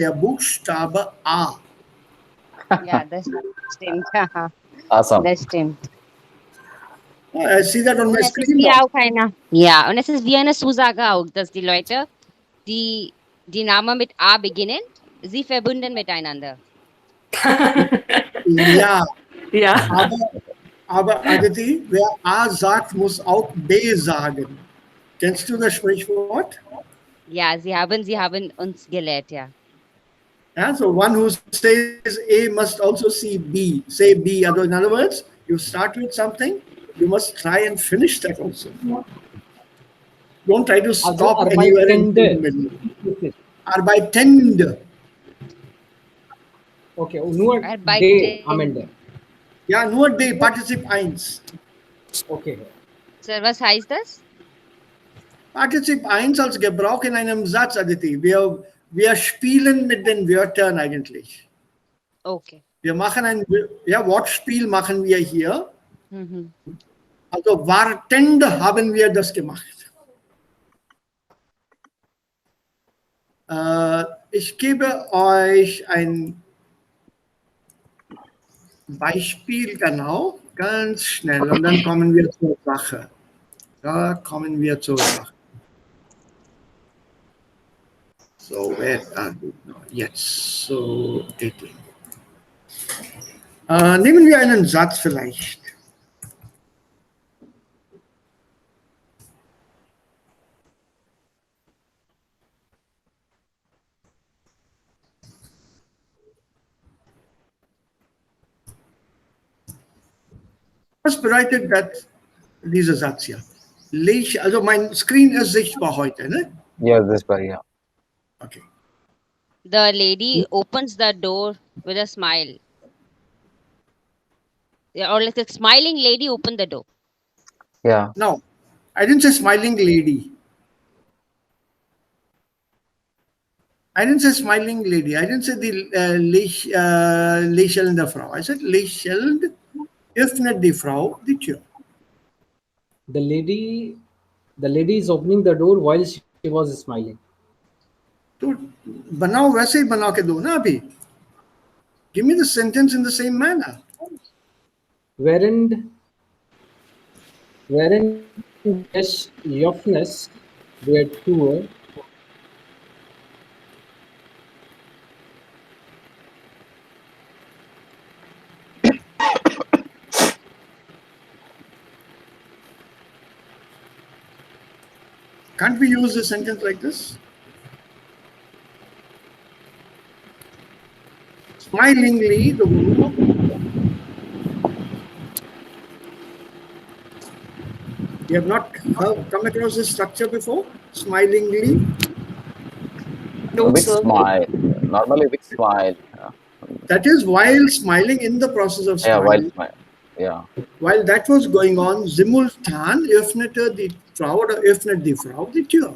der Buchstabe A. Ja, das stimmt. Awesome. Das stimmt. I see that on Und my es ist screen wie now. auch eine, ja, und es ist wie eine Zusage auch, dass die Leute, die Namen mit A beginnen, sie verbunden miteinander. Ja, Ja. aber Aditi, wer A sagt, muss auch B sagen. Kennst du das Sprichwort? Ja, sie haben uns gelehrt, ja. Yeah, so one who says A must also say B. Say B. In other words, you start with something, you must try and finish that also. Don't try to stop anywhere in the middle. Arbeitende. Okay, nur Arbeiten. D am Ende. Ja, nur D, Partizip 1. Okay. Sir, was heißt das? Partizip 1 als Gebrauch in einem Satz, Aditi. Wir spielen mit den Wörtern eigentlich. Okay. Wir machen ein Wortspiel machen wir hier. Mhm. Also wartend haben wir das gemacht. Ich gebe euch ein Beispiel, genau, ganz schnell. Und dann kommen wir zur Sache. Da kommen wir zur Sache. So, where are we now? Jetzt, so 18. Nehmen wir einen Satz vielleicht. Was bedeutet dieser Satz hier? Also mein Screen ist sichtbar heute, ne? Yeah, this bar, yeah. Okay. The lady opens the door with a smile. Yeah, or like a smiling lady opened the door. Yeah. No, I didn't say smiling lady. I didn't say smiling lady. I didn't say the lächelnde Frau. I said lächelnd öffnet die Frau die Tür. The lady is opening the door while she was smiling. तो बनाओ वैसे ही बना के दो ना अभी. Give me the sentence in the same manner. Während des Johannes der Tour Can't we use a sentence like this? Smilingly, the woman. You have not come across this structure before? Smilingly? No, With sir. smile. Normally with smile. That is while smiling, in the process of Yeah, smiling. while smile. Yeah. While that was going on, simultan öffnete die Frau oder öffnet die Frau die Tür.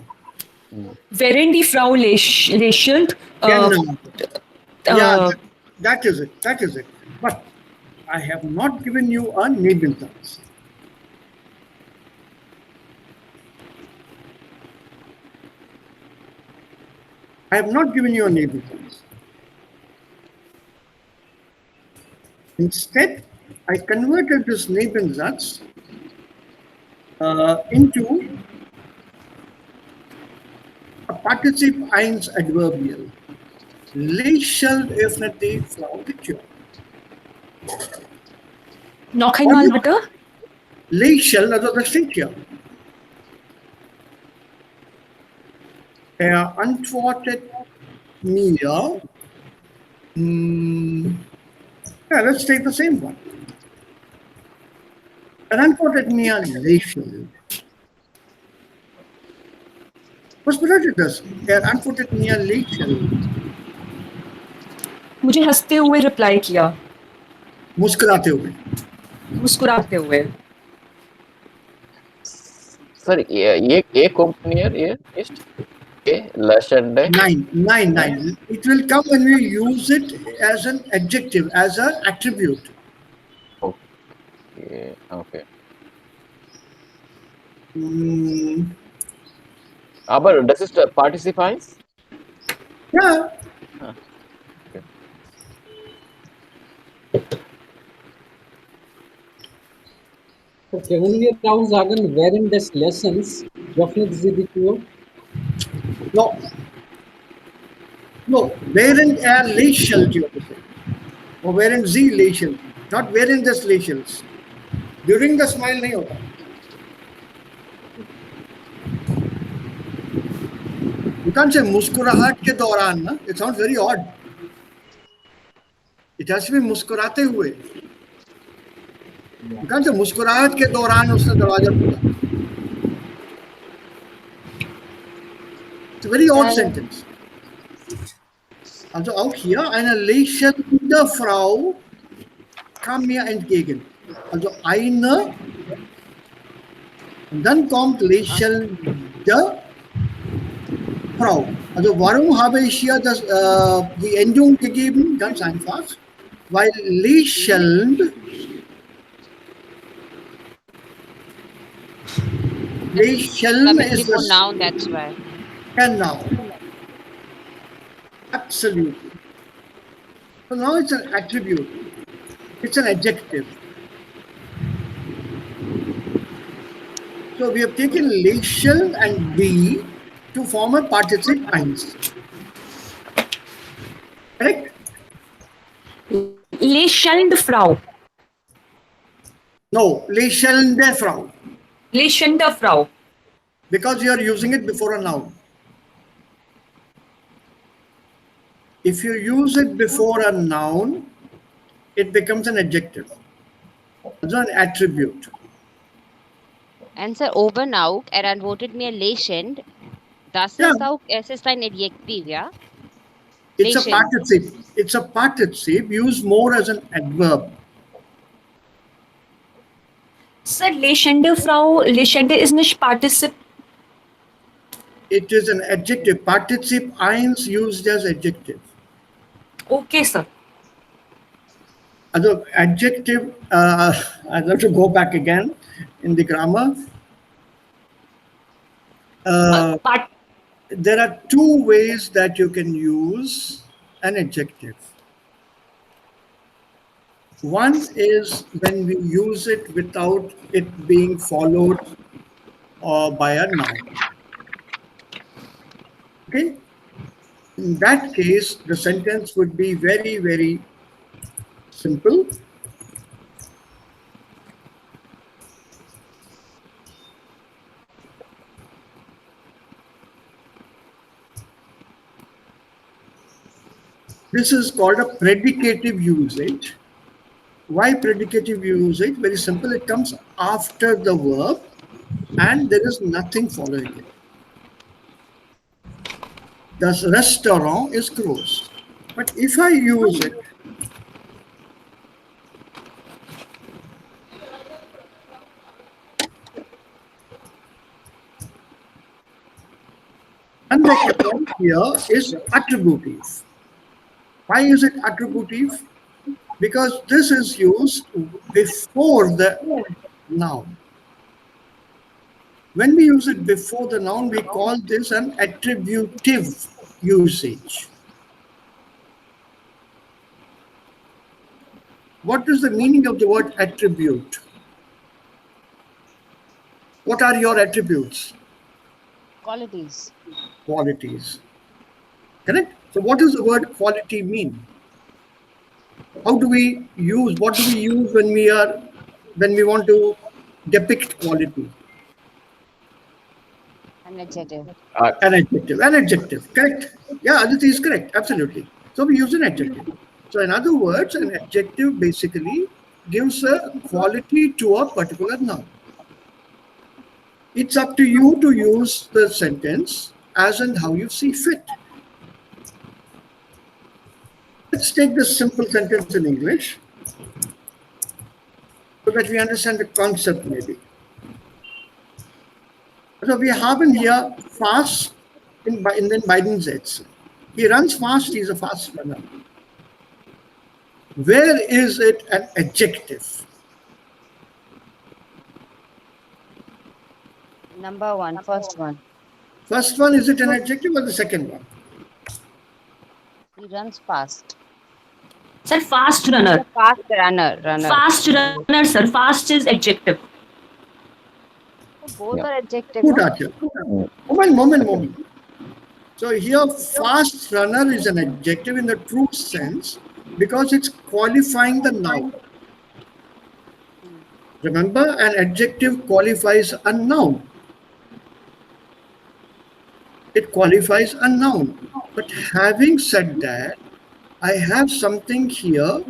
Wherein die Frau lächelt. Genau. Yeah, that is it. That is it. But I have not given you a Nebensatz. I have not given you a Nebensatz. Instead, I converted this Nebensatz into a Partizip 1 adverbial. Lächelt öffnet die Frau die Tür. Noch einmal bitte. Lächeln, also das steht hier. Er antwortet mir. Yeah, let's take the same one. Er antwortet mir lächelnd. Was bedeutet das? Er antwortet mir lächelnd. मुझे हंसते हुए reply किया. मुस्कुराते हुए. मुस्कुराते हुए. Sorry, ये company here is lächelnd. Nine. It will come when we use it as an adjective, as an attribute. Okay. Aber das ist Partizip 1? Ja. So können wir auch sagen, während des Lessons öffnet sie die Tür? No. No. Während er lächelt, you have to say. Or während sie lächelt. Not während des Lächelns. During the smile नहीं होता. You can't say मुस्कुराहट के दौरान ना. It sounds very odd. It has to be मुस्कुराते हुए. You can't say मुस्कुराहट के दौरान उसने दरवाजा खोला. It's a very odd sentence. Also auch hier eine lächelnde Frau kam mir entgegen. Also eine und dann kommt lächelnde Frau. Also warum habe ich hier die Endung gegeben? Ganz einfach. Weil lächelnd lächeln Coming ist before das noun, that's why. Genau. Absolutely. So now it's an attribute. It's an adjective. So we have taken lächeln and be to form a participle eins. Correct? Lächelnde Frau. No, lächelnde Frau. Lächelnde Frau. Because you are using it before a noun. If you use it before a noun, it becomes an adjective. Also an attribute. And sir, oben auch, antwortet mir lächelnd. Das Ja. ist auch, es ist ein Adjektiv, ja? It's a Lächeln. participle. It's a participle used more as an adverb. Sir, lächelnde Frau, lächelnde ist nicht Partizip. It is an adjective. Participle eins used as adjective. Okay, sir. Also adjective, I'd have to go back again in the grammar. Part, There are two ways that you can use an adjective. One is when we use it without it being followed by a noun. Okay? In that case, the sentence would be very, very simple. This is called a predicative usage. Why predicative usage? Very simple. It comes after the verb and there is nothing following it. The restaurant is closed. But if I use it and the point here is attributive. Why is it attributive? Because this is used before the noun. When we use it before the noun, we call this an attributive usage. What is the meaning of the word attribute? What are your attributes? Qualities. Qualities. Correct? So what does the word quality mean? How do we use, what do we use when we want to depict quality? An adjective. An adjective. An adjective. Correct. Yeah, Aditi is correct. Absolutely. So we use an adjective. So in other words, an adjective basically gives a quality to a particular noun. It's up to you to use the sentence as and how you see fit. Let's take this simple sentence in English so that we understand the concept maybe. So we haben hier fast in den beiden Sätzen. He runs fast, he's a fast runner. Where is it an adjective? Number one, first one. First one, is it an adjective or the second one? He runs fast. Sir, fast He's a runner. fast runner. Fast runner, sir. Fast is adjective. So both Yeah. are adjective, Good, no? Archer. Mm, Moment. So here, fast runner is an adjective in the true sense because it's qualifying the noun. Remember, an adjective qualifies a noun. It qualifies a noun. But having said that, I have something here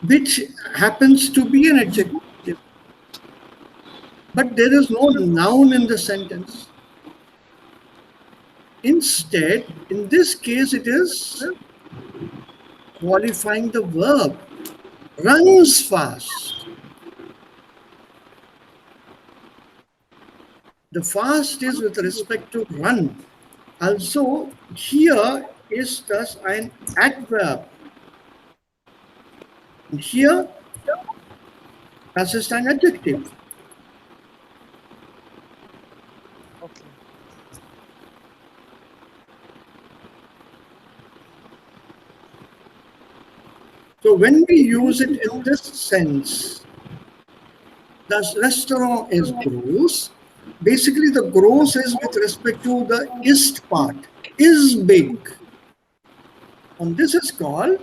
which happens to be an adjective. But there is no noun in the sentence. Instead, in this case, it is qualifying the verb. Runs fast. The fast is with respect to run. Also, here is thus an adverb. And here, das ist an adjective. Okay. So when we use it in this sense, the restaurant is gross. Basically, the gross is with respect to the ist part, is big. And this is called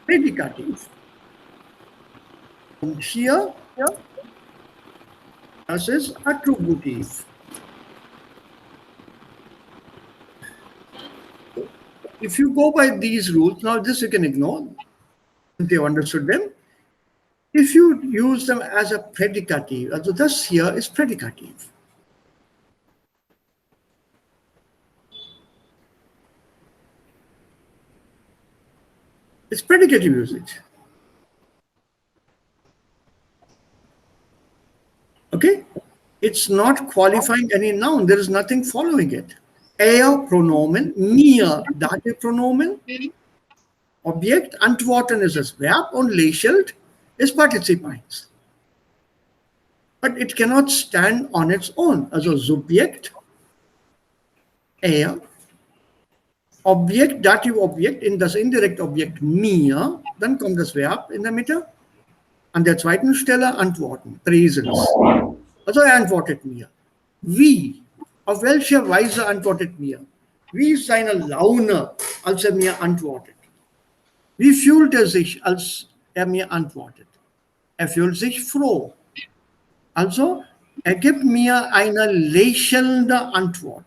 predicative. And here, this is attributive. If you go by these rules, now this you can ignore, if you understood them. If you use them as a predicative, so this here is predicative. It's predicative usage. Okay? It's not qualifying any noun. There is nothing following it. Er pronomen, mir dative pronomen, Objekt, antworten ist das Verb und lächelt ist Partizip 1. But it cannot stand on its own. Also Subjekt, er, Objekt, Dativ Objekt in das indirekte Objekt mir, dann kommt das Verb in der Mitte. An der zweiten Stelle antworten, Präsens. Also er antwortet mir. Wie? Auf welche Weise antwortet mir? Wie ist seine Laune, als er mir antwortet? Wie fühlt er sich, als er mir antwortet? Er fühlt sich froh. Also, er gibt mir eine lächelnde Antwort.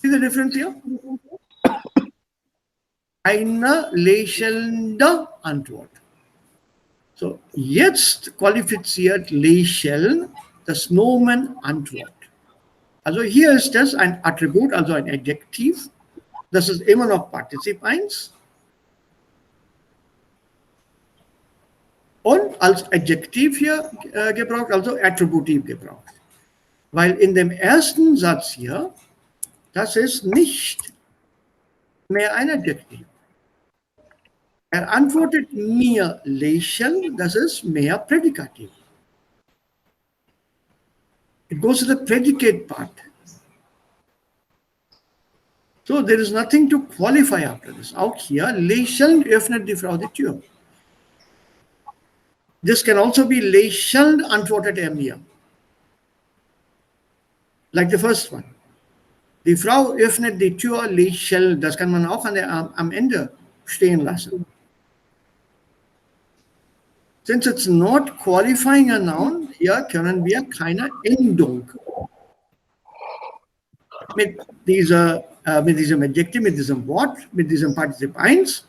See the difference here? Eine lächelnde Antwort. So, jetzt qualifiziert lächeln das Nomen Antwort. Also hier ist das ein Attribut, also ein Adjektiv. Das ist immer noch Partizip 1. Und als Adjektiv hier gebraucht, also attributiv gebraucht. Weil in dem ersten Satz hier, das ist nicht mehr ein Adjektiv. Er antwortet mir lächeln, das ist mehr Prädikativ. It goes to the predicate part. So there is nothing to qualify after this. Auch hier, lächelnd öffnet die Frau die Tür. This can also be lächelnd antwortet er mir. Like the first one. Die Frau öffnet die Tür lächelnd. Das kann man auch am Ende stehen lassen. Since it's not qualifying a noun, hier können wir keine Endung mit diesem Adjektiv, mit diesem Wort, mit diesem Partizip 1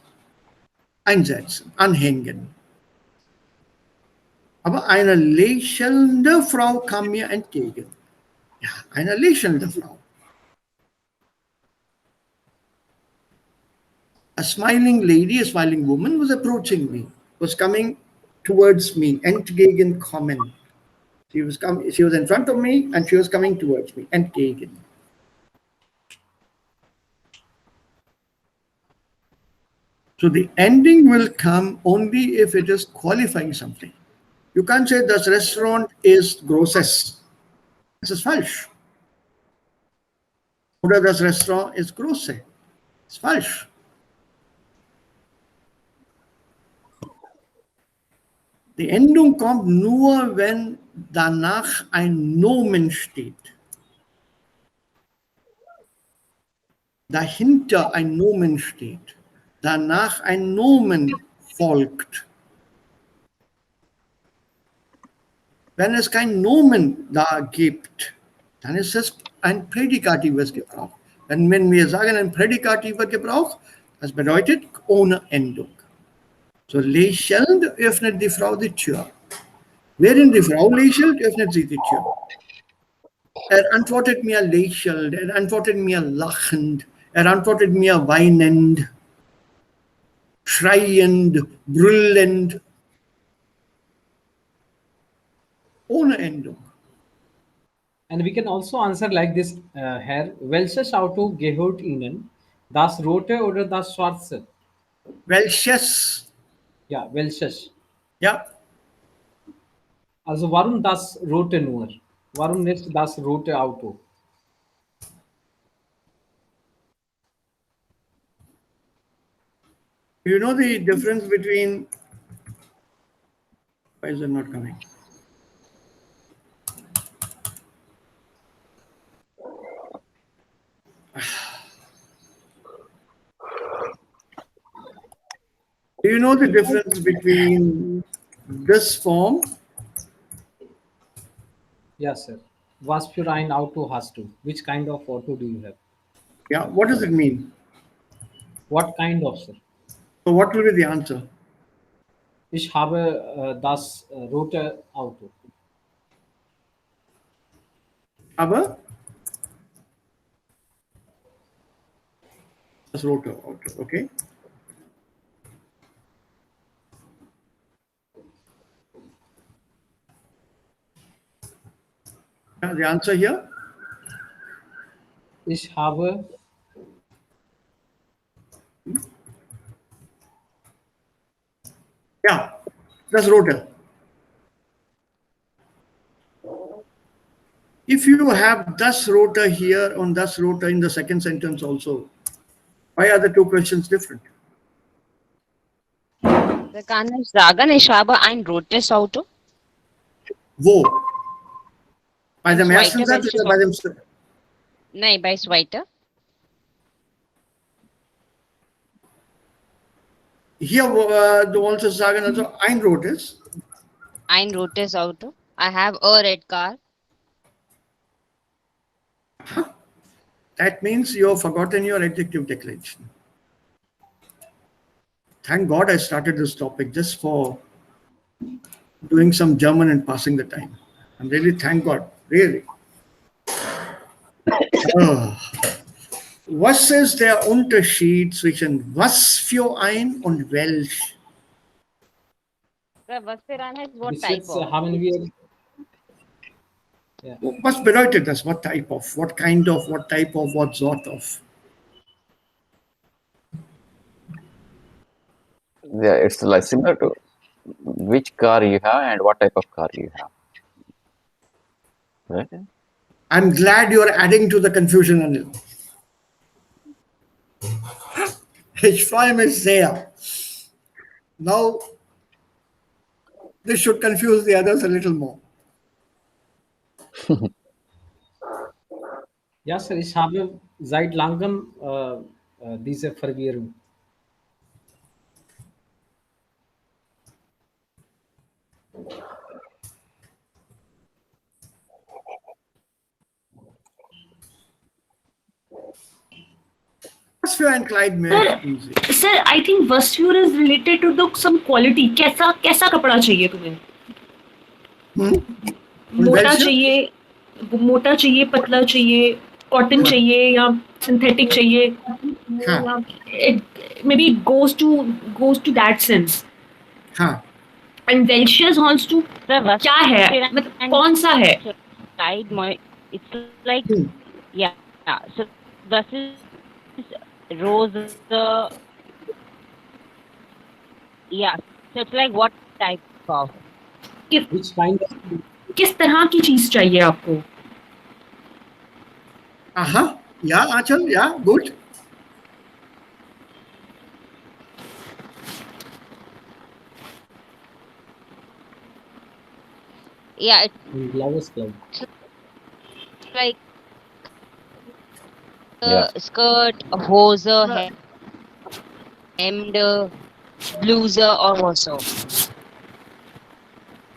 einsetzen, anhängen. Aber eine lächelnde Frau kam mir entgegen. Ja, eine lächelnde Frau. A smiling lady, a smiling woman was approaching me, was coming towards me, entgegenkommen. She was in front of me and she was coming towards me, entgegen. So the ending will come only if it is qualifying something. You can't say das Restaurant ist großes. Das ist falsch. Oder das Restaurant ist große. Das ist falsch. Die Endung kommt nur, wenn danach ein Nomen steht. Dahinter ein Nomen steht. Danach ein Nomen folgt. Wenn es kein Nomen da gibt, dann ist es ein prädikatives Gebrauch. Wenn wir sagen ein prädikativer Gebrauch, das bedeutet ohne Endung. So lächelnd öffnet die Frau die Tür. Während die Frau lächelt, öffnet sie die Tür. Er antwortet mir lächelnd, er antwortet mir lachend, er antwortet mir weinend, schreiend, brüllend, ohne Endung. And we can also answer like this, Herr, welches Auto gehört Ihnen? Das rote oder das schwarze? Welches? Ja, welches. Ja, Also warum das rote nur? Warum nicht das rote Auto? you know the difference between. Why is it not coming? Do you know the difference between this form? Yes, sir. Was für ein Auto hast du? Which kind of auto do you have? Yeah, what does it mean? What kind of, sir? So what will be the answer? Ich habe das rote Auto. Aber? Das rote Auto, okay? Yeah, the answer here? Ich habe Yeah, das rote. If you have das rote here on das rote in the second sentence also, why are the two questions different? Da kann ich sagen, ich habe ein rotes Auto. Wo? Bei dem Zweite, ersten Satz welches oder bei dem Nein, bei zweiter. Hier, du wolltest sagen, also ein rotes. Ein rotes Auto. I have a red car. That means you have forgotten your adjective declaration. Thank God I started this topic just for doing some German and passing the time. I'm really thank God, really. Was ist der Unterschied zwischen was für ein und welch? Was für ein heißt what bis type jetzt of? haben wir ja, Was bedeutet das? What type of? What kind of? What type of? What sort of? Yeah, it's like similar to which car you have and what type of car you have. Right? I'm glad you're adding to the confusion, Anil. Ich freue mich sehr. Now, this should confuse the others a little more. ja, sir, ich habe seit langem diese Verwirrung. Was für ein Kleid möchten Sie? Sir, I think vesture is related to the some quality. कैसा कैसा कपड़ा चाहिए तुम्हें? मोटा चाहिए, पतला चाहिए, cotton चाहिए या सिंथेटिक चाहिए? हाँ. Maybe it goes to that sense. हाँ. And Welshers also to क्या है? मतलब कौन सा है? It's like yeah. So this is rose Yeah. So it's like what type of? Which kind of किस तरह की चीज चाहिए आपको? Yeah, Achal, yeah, good. Yeah, it's blouse cloud? like Yeah. a skirt, a hose, a hemmed, blouse, or also.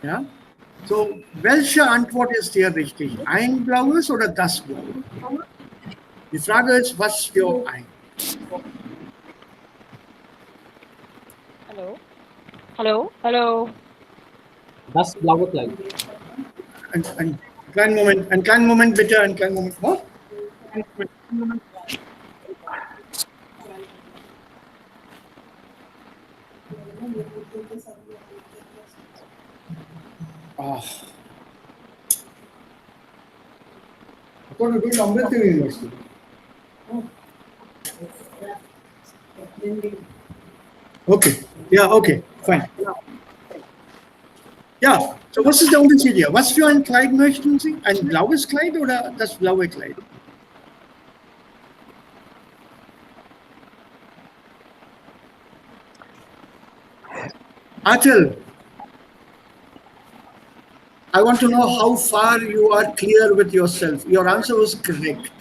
Ja. So, welche Antwort ist hier richtig? Ein blaues oder das blaue? Die Frage ist, was für ein? Hello. Hello. Hello. Das blaue Kleid. Einen kleinen Moment bitte, einen kleinen Moment. Oh? Oh. I thought you were doing Amrit University. Okay, ja, okay, fine. Ja, so was ist der Unterschied hier? Was für ein Kleid möchten Sie? Ein blaues Kleid oder das blaue Kleid? Atal, I want to know how far you are clear with yourself. Your answer was correct.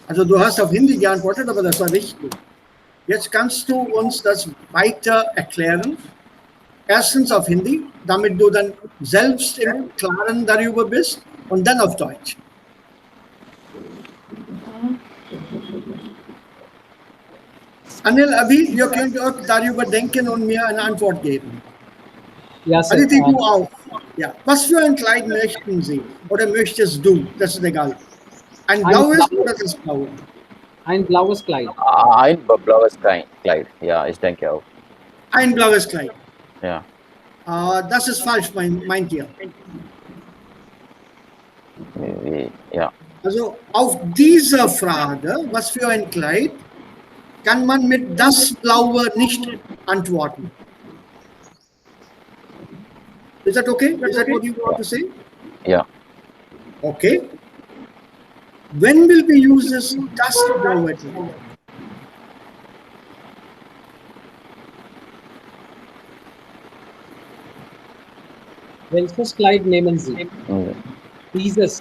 Also du hast auf Hindi geantwortet, aber das war richtig. Jetzt kannst du uns das weiter erklären. Erstens auf Hindi, damit du dann selbst im Klaren darüber bist und dann auf Deutsch. Anil, Abhi, ihr könnt auch darüber denken und mir eine Antwort geben. Ja, Sir. Aditi, du auch. Ja. Was für ein Kleid möchten Sie? Oder möchtest du? Das ist egal. Ein blaues oder das blaue? Ein blaues Kleid. Ein blaues Kleid. Ja, ich denke auch. Ein blaues Kleid. Ja. Das ist falsch, meint ihr? Ja. Also auf diese Frage, was für ein Kleid, kann man mit das Blaue nicht antworten. Is that okay? Is that what you want to say? Yeah. Okay. When will we use this das Blaue Kleid? Welches Kleid nehmen Sie? Dieses.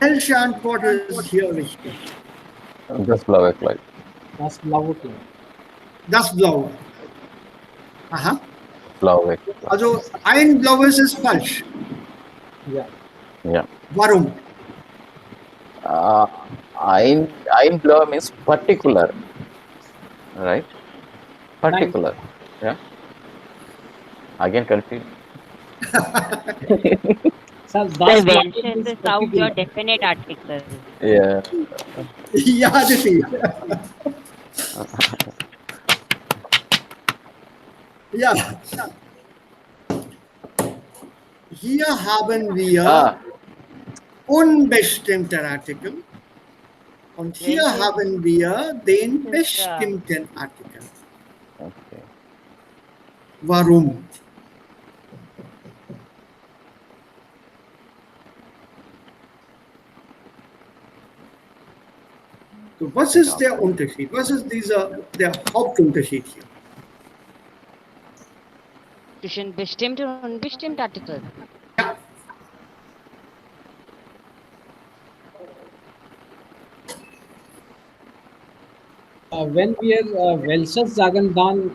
Welche Antwort ist hier richtig? Das blaue Kleid. Das blaue Kleid. Das Blaue. Aha. Blaue Kleid. Also ein blaues ist falsch. Ja. Yeah. Warum? Ein blau means particular, right? Particular. Yeah. Again confused. Sir, The das blaue Welsh is is out your particular. definite article. Yeah. Ja, Aditi. Ja. Hier haben wir unbestimmte Artikel und hier Welche? haben wir den bestimmten Artikel. Okay. Warum? So, was ist der Unterschied? Was ist der Hauptunterschied hier? Zwischen bestimmt und unbestimmt Artikel. Ja. Wenn wir welches sagen, dann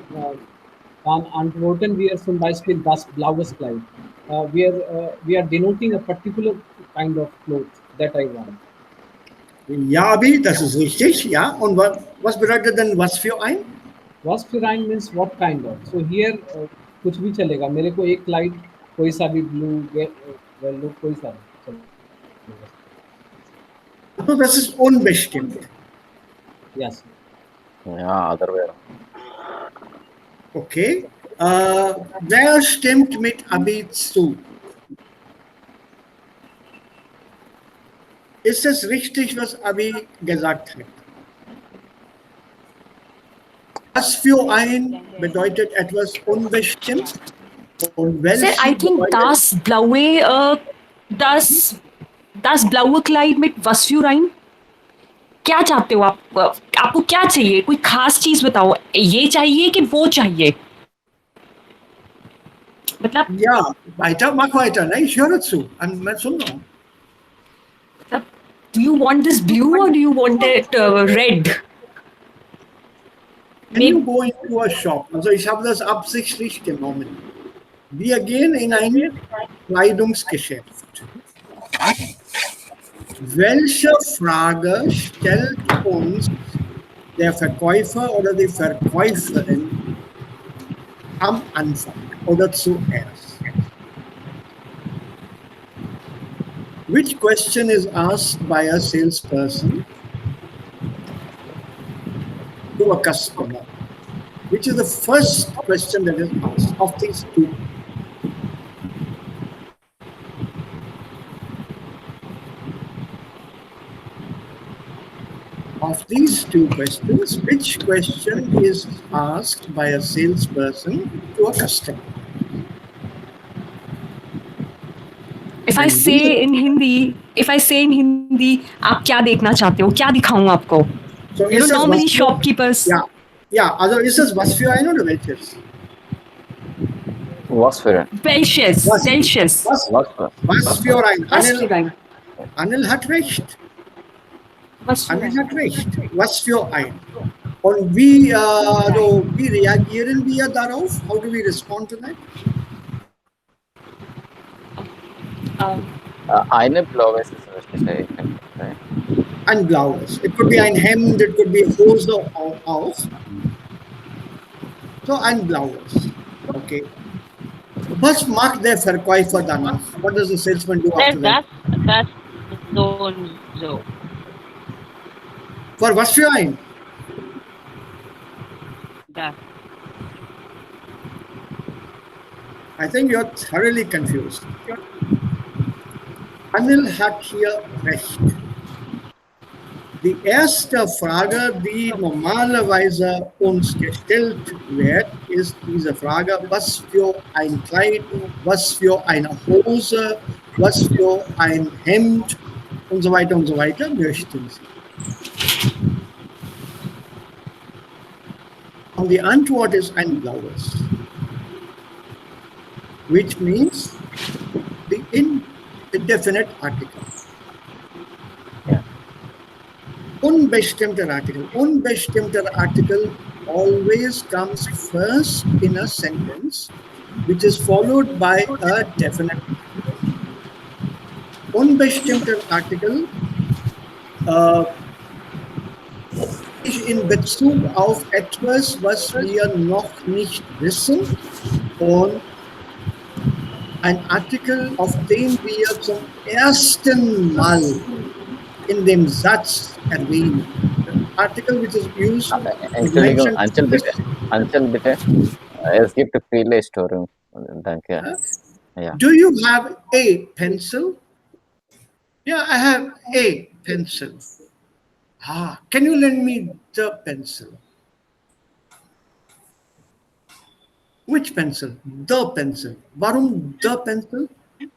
antworten wir zum Beispiel das blaues Kleid. We are denoting a particular kind of clothes that I want. Ja, Abi, das ist richtig. Ja, und was bedeutet denn was für ein? Was für ein means what kind of. So here कुछ भी चलेगा. मेरे को एक Clyde कोई सा भी blue well कोई सा भी चलेगा. Also das ist unbestimmt. Yes. Yeah, other way around. Okay. Wer stimmt mit Abi zu? Ist es richtig, was Abi gesagt hat? Was für ein bedeutet etwas unbestimmt und Sir, I welche think bedeutet das blaue Kleid mit was für ein? क्या चाहते हो आप? आपको क्या चाहिए? कोई खास चीज बताओ, ये चाहिए कि वो चाहिए? मतलब ja, weiter, mach weiter, ne? Ich höre zu. do you want this blue or do you want it red? Can you go into a shop? Also ich habe das absichtlich genommen. Wir gehen in ein Kleidungsgeschäft. Welche Frage stellt uns der Verkäufer oder die Verkäuferin am Anfang oder zuerst? Which question is asked by a salesperson to a customer? Which is the first question that is asked of these two? Of these two questions, which question is asked by a salesperson to a customer? If I say in Hindi, आप क्या देखना चाहते हो? क्या दिखाऊं आपको? So You know, ist das normally was für- shopkeepers. Ja, also ist es was für ein oder welches? Was für ein? Belches. Was? Belches. Was für ein? Was für ein? Anil hat recht. Was für Anil ein? hat recht. Was für ein? Und wie reagieren wir darauf? How do we respond to that? Eine blaues ist richtig, I think, right? Ein blaues. It could be ein Hemd, it could be Hose auch. So ein blaues. Okay. Was macht der Verkäufer danach? What does the salesman do after that? Das so und so. For was für ein? Das. I think you're thoroughly confused. Anil hat hier recht. Die erste Frage, die normalerweise uns gestellt wird, ist diese Frage, was für ein Kleid, was für eine Hose, was für ein Hemd und so weiter möchten Sie. Und die Antwort ist ein blaues, which means the indefinite article. Unbestimmter Artikel. Unbestimmter Article always comes first in a sentence, which is followed by a definite article. Unbestimmter Artikel in Bezug auf etwas, was wir noch nicht wissen, und ein Artikel, auf den wir zum ersten Mal in dem Satz erwähnen. Article which is used. Entschuldigung, Anchal bitte. Es gibt viele Störungen. Danke. Ja. Do you have a pencil? Yeah, I have a pencil. Can you lend me the pencil? Which pencil? The pencil. Warum the pencil?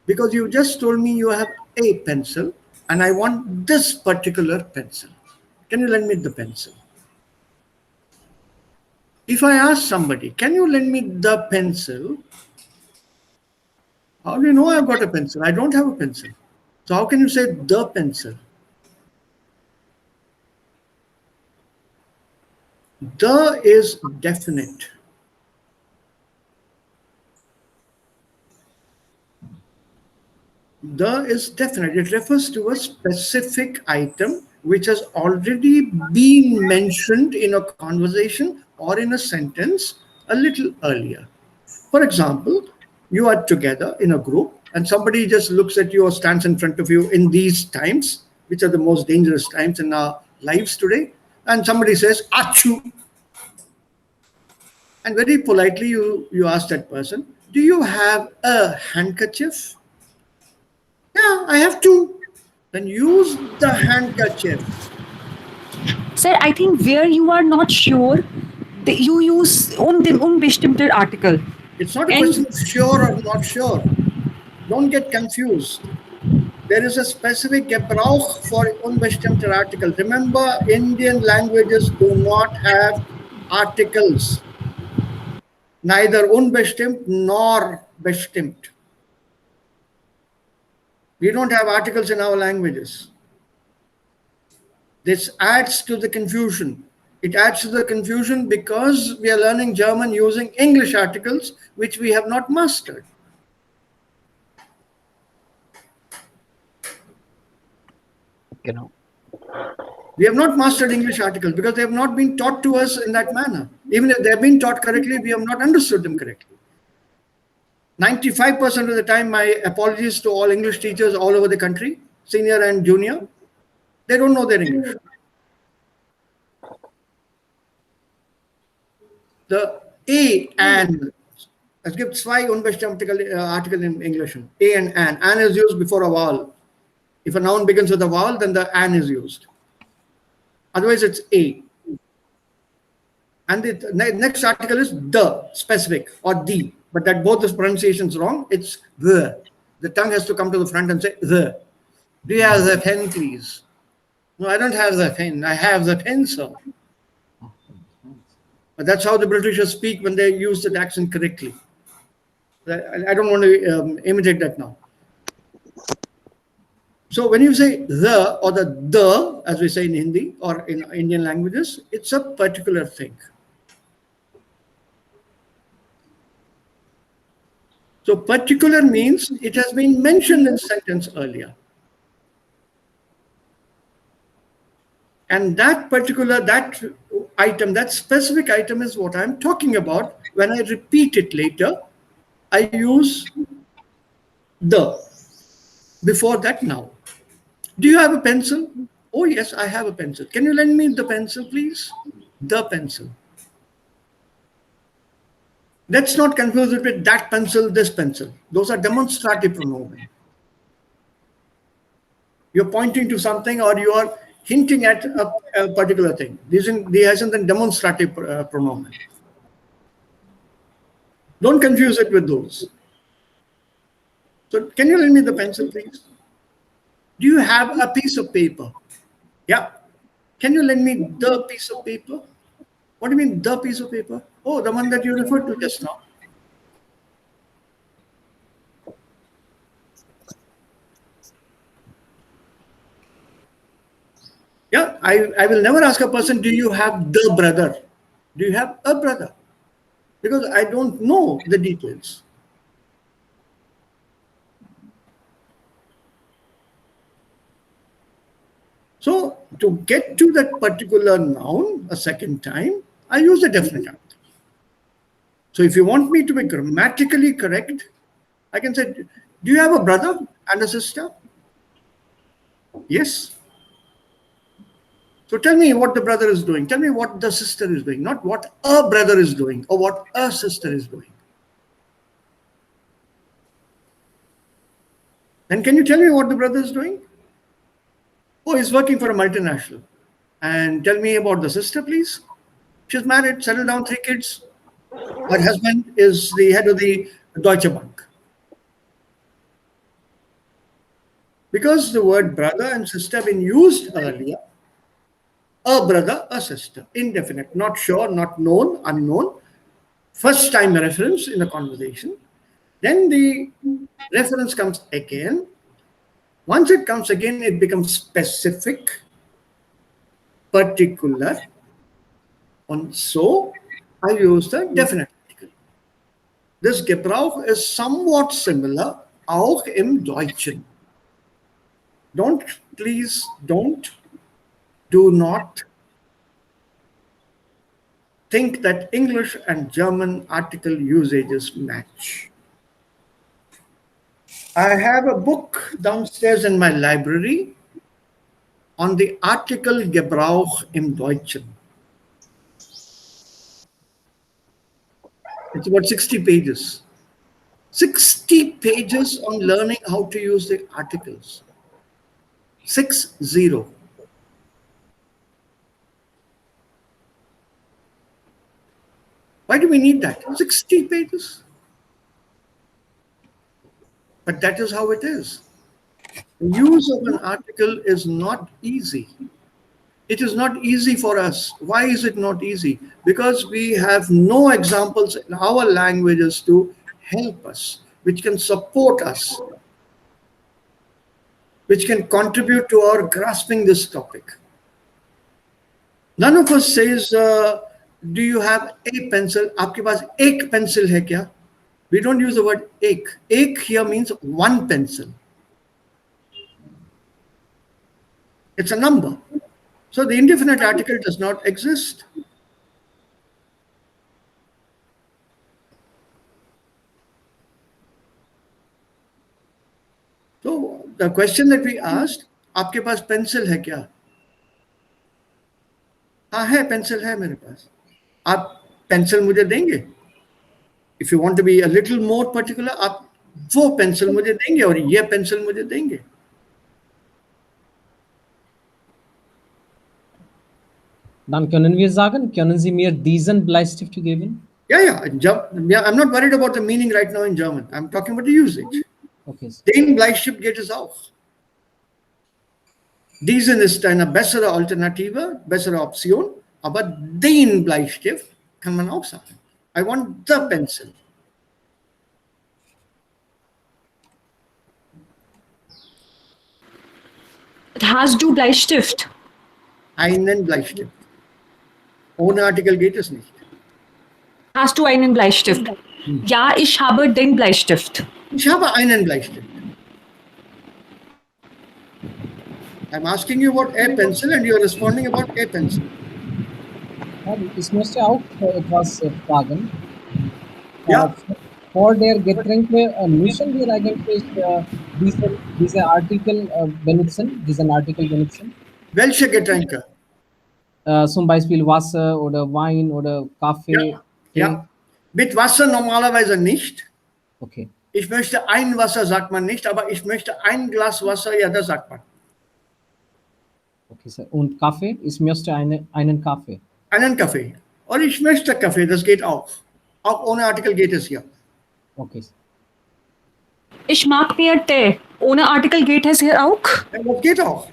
Because you just told me you have a pencil and I want this particular pencil. Can you lend me the pencil? If I ask somebody, can you lend me the pencil? How do you know I've got a pencil? I don't have a pencil. So how can you say the pencil? The is definite. The is definite. It refers to a specific item which has already been mentioned in a conversation or in a sentence a little earlier. For example, you are together in a group and somebody just looks at you or stands in front of you in these times, which are the most dangerous times in our lives today, and somebody says, "Achoo." And very politely you ask that person, do you have a handkerchief? Yeah, I have two. Then use the handkerchief. Sir, I think where you are not sure, you use unbestimmter article. It's not a question And of sure or not sure. Don't get confused. There is a specific Gebrauch for unbestimmter article. Remember, Indian languages do not have articles, neither unbestimmt nor bestimmt. We don't have articles in our languages. This adds to the confusion. It adds to the confusion because we are learning German using English articles, which we have not mastered. You know, We have not mastered English articles because they have not been taught to us in that manner. Even if they have been taught correctly, we have not understood them correctly. 95% of the time, my apologies to all English teachers all over the country, senior and junior, they don't know their English. The A and, es gibt zwei unbestimmte Artikel in English. A and an. An is used before a vowel. If a noun begins with a vowel, then the an is used. Otherwise, it's A. And the next article is the, specific, or the. But that both the pronunciation is wrong. It's the. The tongue has to come to the front and say the. Do you have the pen, please? No, I don't have the pen. I have the pencil. But that's how the Britishers speak when they use that accent correctly. I don't want to imitate that now. So when you say the or the, as we say in Hindi or in Indian languages, it's a particular thing. So particular means it has been mentioned in sentence earlier. And that particular, that item, that specific item is what I'm talking about. When I repeat it later, I use the before that noun. Do you have a pencil? Oh, yes, I have a pencil. Can you lend me the pencil, please? The pencil. Let's not confuse it with that pencil, this pencil. Those are demonstrative pronoun. You're pointing to something or you are hinting at a particular thing. These isn't a demonstrative pronoun. Don't confuse it with those. So can you lend me the pencil, please? Do you have a piece of paper? Yeah. Can you lend me the piece of paper? What do you mean, the piece of paper? Oh, the one that you referred to just now. Yeah, I will never ask a person, do you have the brother? Do you have a brother? Because I don't know the details. So to get to that particular noun a second time, I use a definite article. So if you want me to be grammatically correct, I can say, do you have a brother and a sister? Yes. So tell me what the brother is doing. Tell me what the sister is doing, not what a brother is doing or what a sister is doing. And can you tell me what the brother is doing? Oh, he's working for a multinational. And tell me about the sister, please. She's married, settled down, 3 kids. Her husband is the head of the Deutsche Bank. Because the word brother and sister have been used earlier, a brother, a sister, indefinite, not sure, not known, unknown, first time reference in a conversation. Then the reference comes again. Once it comes again, it becomes specific, particular. And so I use the definite article. This Gebrauch is somewhat similar, auch im Deutschen. Do not think that English and German article usages match. I have a book downstairs in my library on the article Gebrauch im Deutschen. It's about 60 pages. 60 pages on learning how to use the articles. 60. Why do we need that? 60 pages. But that is how it is. The use of an article is not easy. It is not easy for us. Why is it not easy? Because we have no examples in our languages to help us, which can support us, which can contribute to our grasping this topic. None of us says, do you have a pencil? आपके पास एक pencil है क्या? We don't use the word एक. एक here means one pencil. It's a number. So the indefinite article does not exist. So the question that we asked, आपके पास pencil है क्या? हाँ है, pencil है मेरे पास. आप pencil मुझे देंगे? If you want to be a little more particular, आप वो pencil मुझे देंगे और ये pencil मुझे देंगे. Dann können wir sagen, können Sie mir diesen Bleistifte geben? Yeah. I'm not worried about the meaning right now in German. I'm talking about the usage. Okay. Den Bleistift geht es auch. Diesen ist eine bessere Alternative, bessere Option, aber den Bleistift kann man auch sagen. I want the pencil. Hast du Bleistift? Einen Bleistift. Ohne Artikel geht es nicht. Hast du einen Bleistift? Ja, ich habe den Bleistift. Ich habe einen Bleistift. I'm asking you about a pencil and you're responding about a pencil. Ich möchte auch etwas fragen. Ja. Vor der Getränke müssen wir eigentlich diese Artikel benutzen, diesen Artikel benutzen? Welche Getränke? Zum Beispiel Wasser oder Wein oder Kaffee. Ja. Mit Wasser normalerweise nicht. Okay. Ich möchte ein Wasser, sagt man nicht, aber ich möchte ein Glas Wasser, ja, das sagt man. Okay, Sir. Und Kaffee? Ich möchte einen Kaffee. Einen Kaffee. Und ich möchte Kaffee, das geht auch. Auch ohne Artikel geht es hier. Okay. Ich mag mehr Tee. Ohne Artikel geht es hier auch? Ja, das geht auch.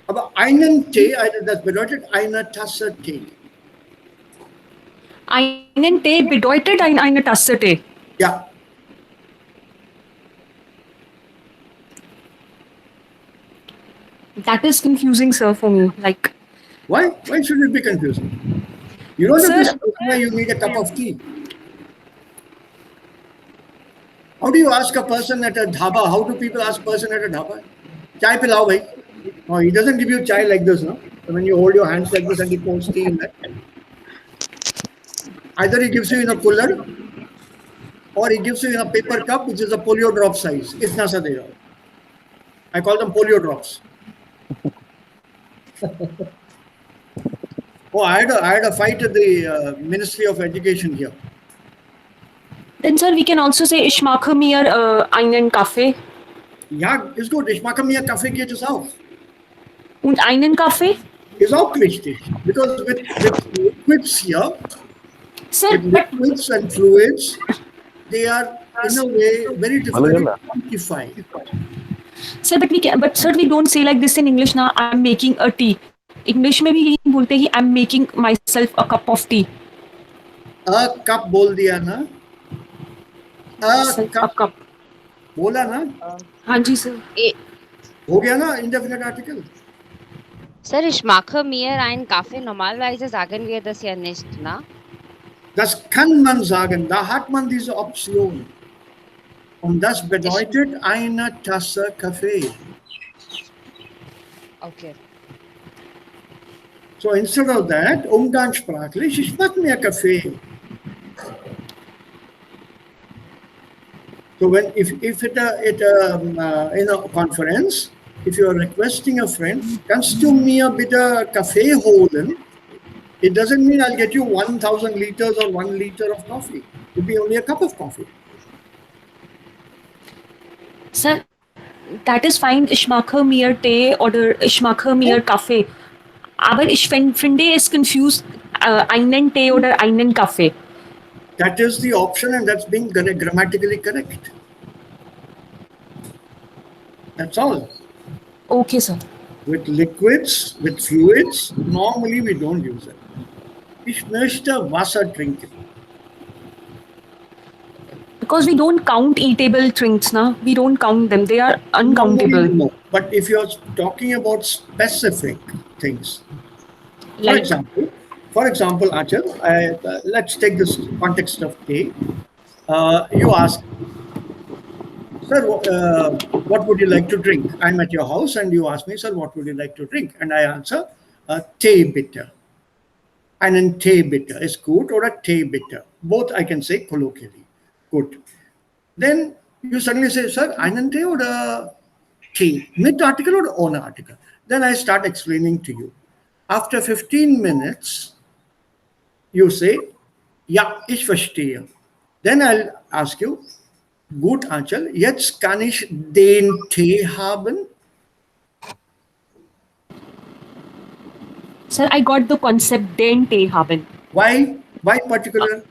Aber einen Tee, das bedeutet eine Tasse Tee. Einen Tee bedeutet eine Tasse Tee. Ja. That is confusing, sir, for me. Like, Why? Why should it be confusing? You don't have to specify you need a cup of tea. How do you ask a person at a dhaba? How do people ask a person at a dhaba? Chai pilao bhai. No, he doesn't give you chai like this, no? So when you hold your hands like this and he pours tea in that. Either he gives you in a cooler or he gives you in a paper cup, which is a polio drop size. Itna sa dega. I call them polio drops. Oh, I had a fight at the Ministry of Education here. then, sir, we can also say, ich mache mir einen Kaffee. Ja, ist gut. Ich mache mir Kaffee geht es auch. Und einen Kaffee? Is auch richtig. Because with liquids here, Sir, with but liquids and fluids, they are in a way very difficult to quantify. sir, but sir, we don't say like this in English now. I'm making a tea. English में भी यही बोलते हैं कि I'm making myself a cup of tea. A cup बोल दिया ना? Sir, A cup बोला ना? हाँ जी sir. हो गया ना indefinite article? Sir, ich mache mir einen Kaffee. Normalerweise sagen wir das ja nicht, na? Das kann man sagen. Da hat man diese Option. Und das bedeutet eine Tasse Kaffee. Okay. So instead of that, umgangssprachlich, ich mache mir Kaffee. So when if in a conference, if you are requesting a friend, kannst du mir bitte Kaffee holen? It doesn't mean I'll get you 1,000 liters or 1 liter of coffee. It'll be only a cup of coffee. Sir, that is fine. Ich mache mir Tee oder ich mache mir Kaffee. Aber ich finde es confused, einen Tee oder einen Kaffee. That is the option, and that's being grammatically correct. That's all. Okay, sir. With liquids, with fluids, normally we don't use it. Ich möchte Wasser trinken. Because we don't count eatable drinks, na? We don't count them. They are uncountable. No. But if you're talking about specific things, Like, for example, Achal, let's take this context of tea. You ask, sir, what would you like to drink? I'm at your house and you ask me, sir, what would you like to drink? And I answer, tea bitter. And in tea bitter is good or a tea bitter. Both I can say colloquially. Good. Then you suddenly say, sir, einen Tee or a tea? Mit article or on article? Then I start explaining to you. After 15 minutes, you say, ja, ich verstehe. Then I'll ask you, gut, Anchal, jetzt kann ich den Tee haben? sir, I got the concept, den Tee haben. Why? Why particular?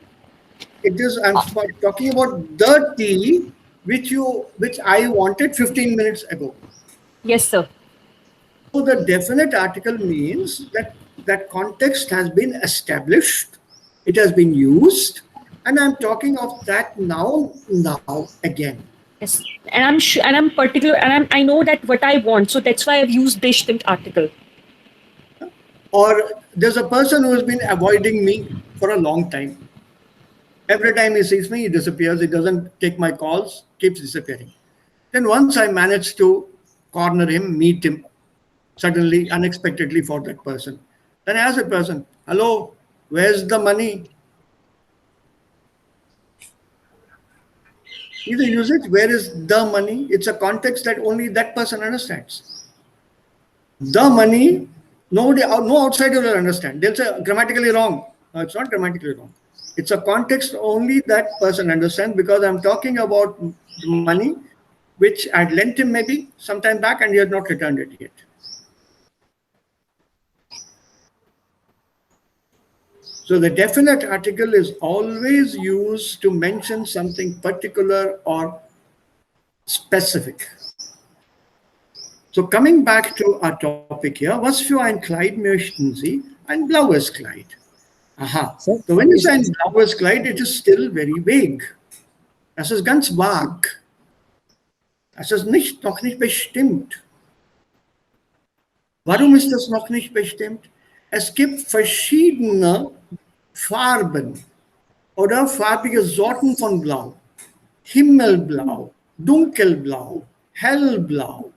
It is, I'm talking about the tea which I wanted 15 minutes ago. Yes, sir. So the definite article means that that context has been established, it has been used, and I'm talking of that now again. Yes. And I'm sure, and I'm particular, and I know that what I want. So that's why I've used distinct article. Or there's a person who has been avoiding me for a long time. Every time he sees me, he disappears. He doesn't take my calls, keeps disappearing. Then once I managed to corner him, meet him, suddenly, unexpectedly for that person. Then I ask the person, hello, where's the money? See the usage, where is the money? It's a context that only that person understands. The money, nobody, no outsider will understand. They'll say grammatically wrong. No, it's not grammatically wrong. It's a context only that person understands because I'm talking about money which I'd lent him maybe some time back and he had not returned it yet. So the definite article is always used to mention something particular or specific. So coming back to our topic here, was für ein Kleid möchten Sie? Ein blaues Kleid. Aha. So when you say ein blaues Kleid, it is still very vague. Das ist ganz vage. Das ist noch nicht bestimmt. Warum ist das noch nicht bestimmt? Es gibt verschiedene Farben oder farbige Sorten von Blau. Himmelblau, dunkelblau, hellblau,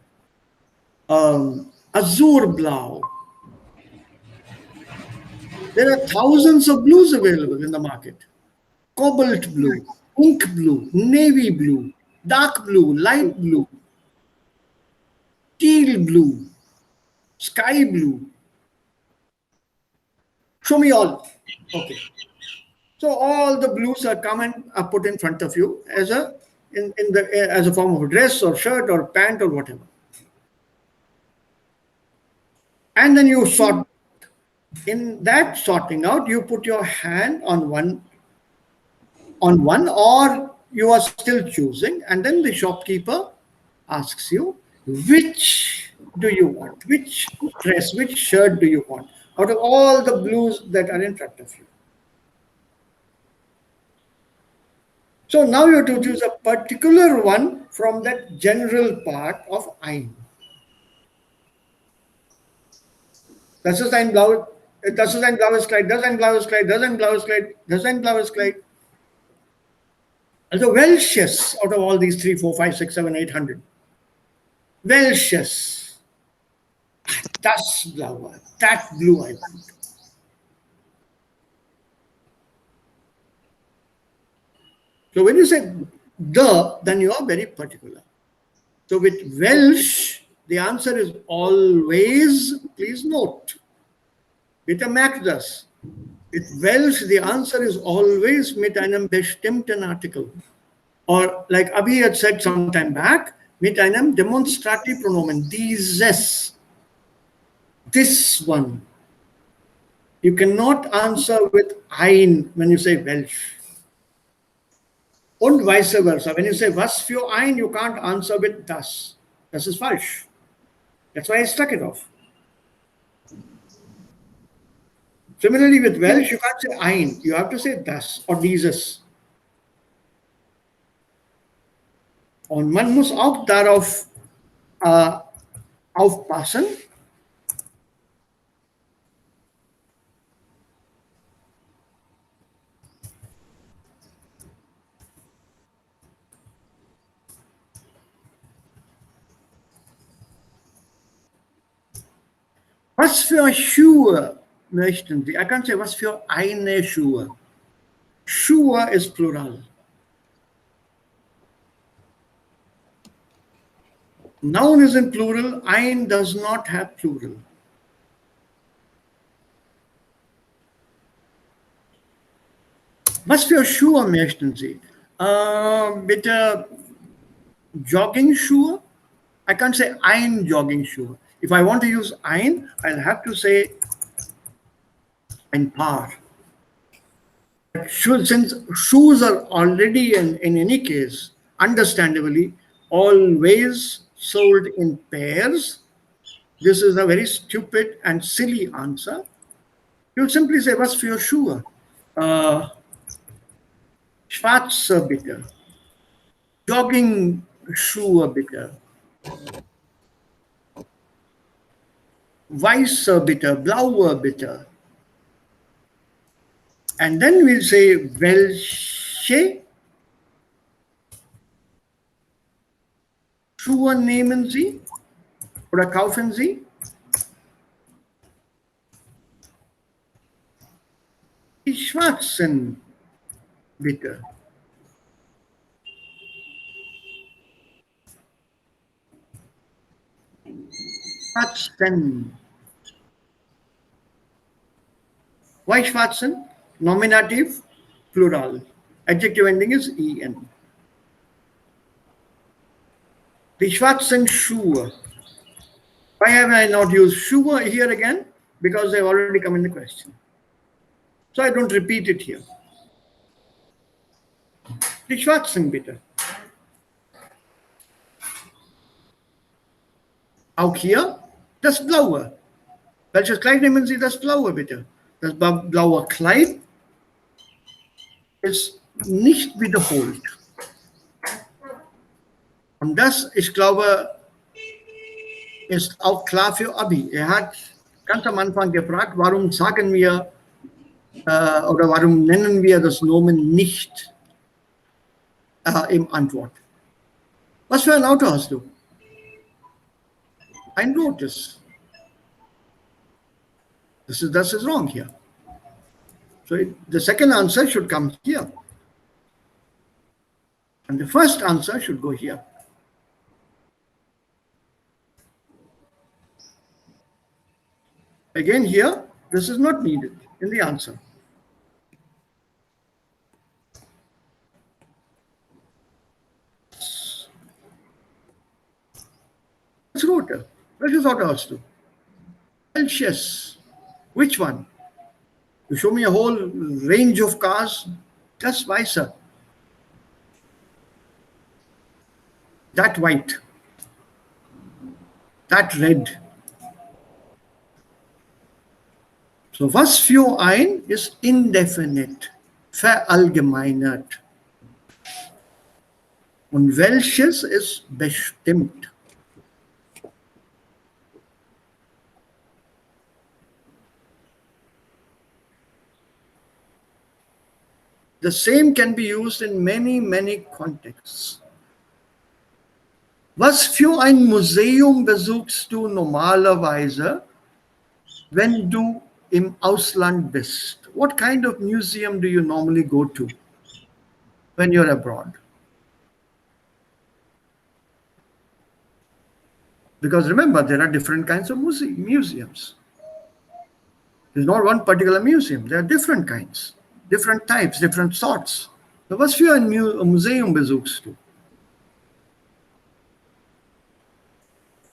azurblau. There are thousands of blues available in the market. Cobalt blue, ink blue, navy blue, dark blue, light blue, teal blue, sky blue. Show me all. Okay. So all the blues are come and are put in front of you as a as a form of a dress or shirt or pant or whatever. And then you sort. In that sorting out, you put your hand on one, or you are still choosing, and then the shopkeeper asks you, which do you want? Which dress, which shirt do you want? Out of all the blues that are in front of you. So now you have to choose a particular one from that general part of ein. Das ist ein blaues Kleid, das ist ein blaues Kleid, das ist ein blaues Kleid, das ist ein blaues Kleid. Also welches out of all these 3, 4, 5, 6, 7, 800? Welches? Das blaue, that blue I want. So when you say the, then you are very particular. So with Welsh, the answer is always, please note, bitte merkt das, With Welsh, the answer is always mit einem bestimmten Artikel. Or like Abhi had said some time back, mit einem demonstrative pronomen, dieses, this one. You cannot answer with ein when you say Welsh. Und vice versa. When you say was für ein, you can't answer with das. Das ist falsch. That's why I struck it off. Similarly with Welsh, you can't say ein. You have to say das or dieses. Und man muss auch darauf aufpassen. Was für Schuhe möchten Sie? I can't say was für eine Schuhe. Schuhe is plural. Noun is in plural. Ein does not have plural. Was für Schuhe möchten Sie? Bitte Jogging-Schuhe? I can't say ein Jogging-Schuhe. If I want to use ein, I'll have to say ein Paar. Since shoes are already, in any case, understandably, always sold in pairs, this is a very stupid and silly answer. You simply say, was für Schuhe? Schwarze bitte. Jogging-Schuhe bitte. Weiße bitte, blaue bitte. And then we'll say, welche Schuhe nehmen Sie oder kaufen Sie? Die schwarzen bitte. Schwarzen. Why schwarzen? Nominative, plural. Adjective ending is en. Die schwarzen Schuhe. Why have I not used Schuhe here again? Because they've already come in the question. So I don't repeat it here. Die schwarzen bitte. Auch hier das Blaue. Welches Kleid nehmen Sie das Blaue bitte? Das blaue Kleid ist nicht wiederholt. Und das, ich glaube, ist auch klar für Abi. Er hat ganz am Anfang gefragt, warum sagen wir oder warum nennen wir das Nomen nicht im Antwort. Was für ein Auto hast du? Ein rotes. This is wrong here. So the second answer should come here. And the first answer should go here. Again here, this is not needed in the answer. It's rotor. Welches Auto hast du? Welches? Which one? You show me a whole range of cars, das weiße. That white. That red. So was für ein ist indefinite, verallgemeinert. Und welches ist bestimmt. The same can be used in many, many contexts. Was für ein Museum besuchst du normalerweise, wenn du im Ausland bist? What kind of museum do you normally go to when you're abroad? Because remember, there are different kinds of museums. There's not one particular museum. There are different kinds, different types, different sorts. So was für ein Museum besuchst du?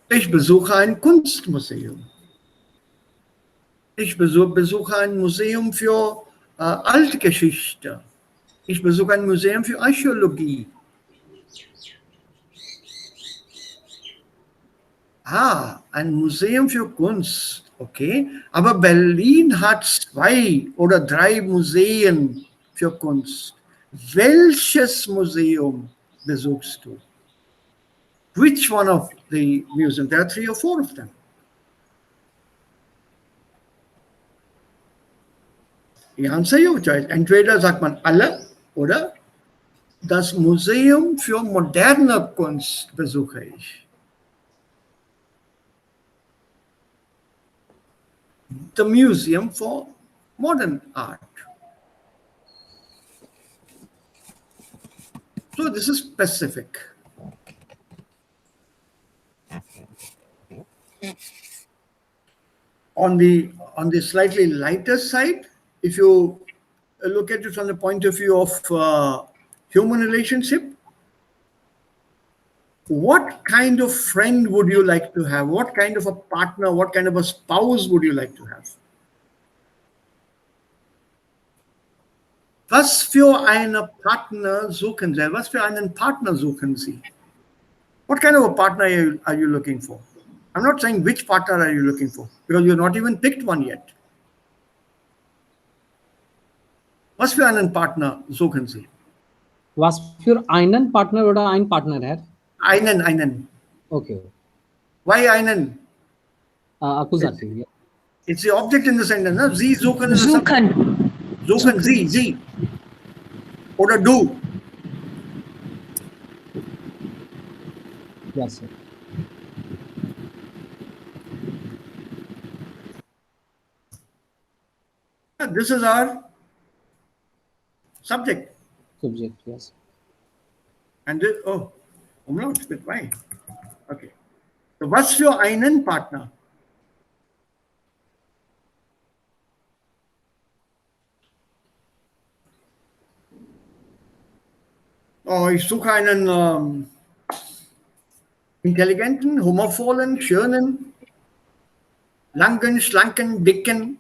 Ich besuche ein Kunstmuseum. Ich besuche ein Museum für Altgeschichte. Ich besuche ein Museum für Archäologie. Ein Museum für Kunst. Okay, aber Berlin hat 2 oder 3 Museen für Kunst. Welches Museum besuchst du? Which one of the museums? There are 3 or 4 of them. Die answer your choice. Entweder sagt man alle oder das Museum für moderne Kunst besuche ich. The Museum for Modern Art. So this is specific. On the slightly lighter side, if you look at it from the point of view of human relationship, what kind of friend would you like to have? What kind of a partner, what kind of a spouse would you like to have? Was für eine Partner suchen Sie? Was für einen Partner suchen Sie? What kind of a partner are you looking for? I'm not saying which partner are you looking for, because you're not even picked one yet. Was für einen Partner suchen Sie? Was für einen Partner oder ein Partner, Herr? Einen. Okay. Why einen? Accusative. Yeah. It's the object in the sentence. No? Sie suchen. is the subject. Suchen. Suchen Sie. Oder du. Yes, sir. This is our subject. Subject, yes. And this, umlaut, why? Okay. So was für einen Partner? Ich suche einen intelligenten, humorvollen, schönen, langen, schlanken, dicken,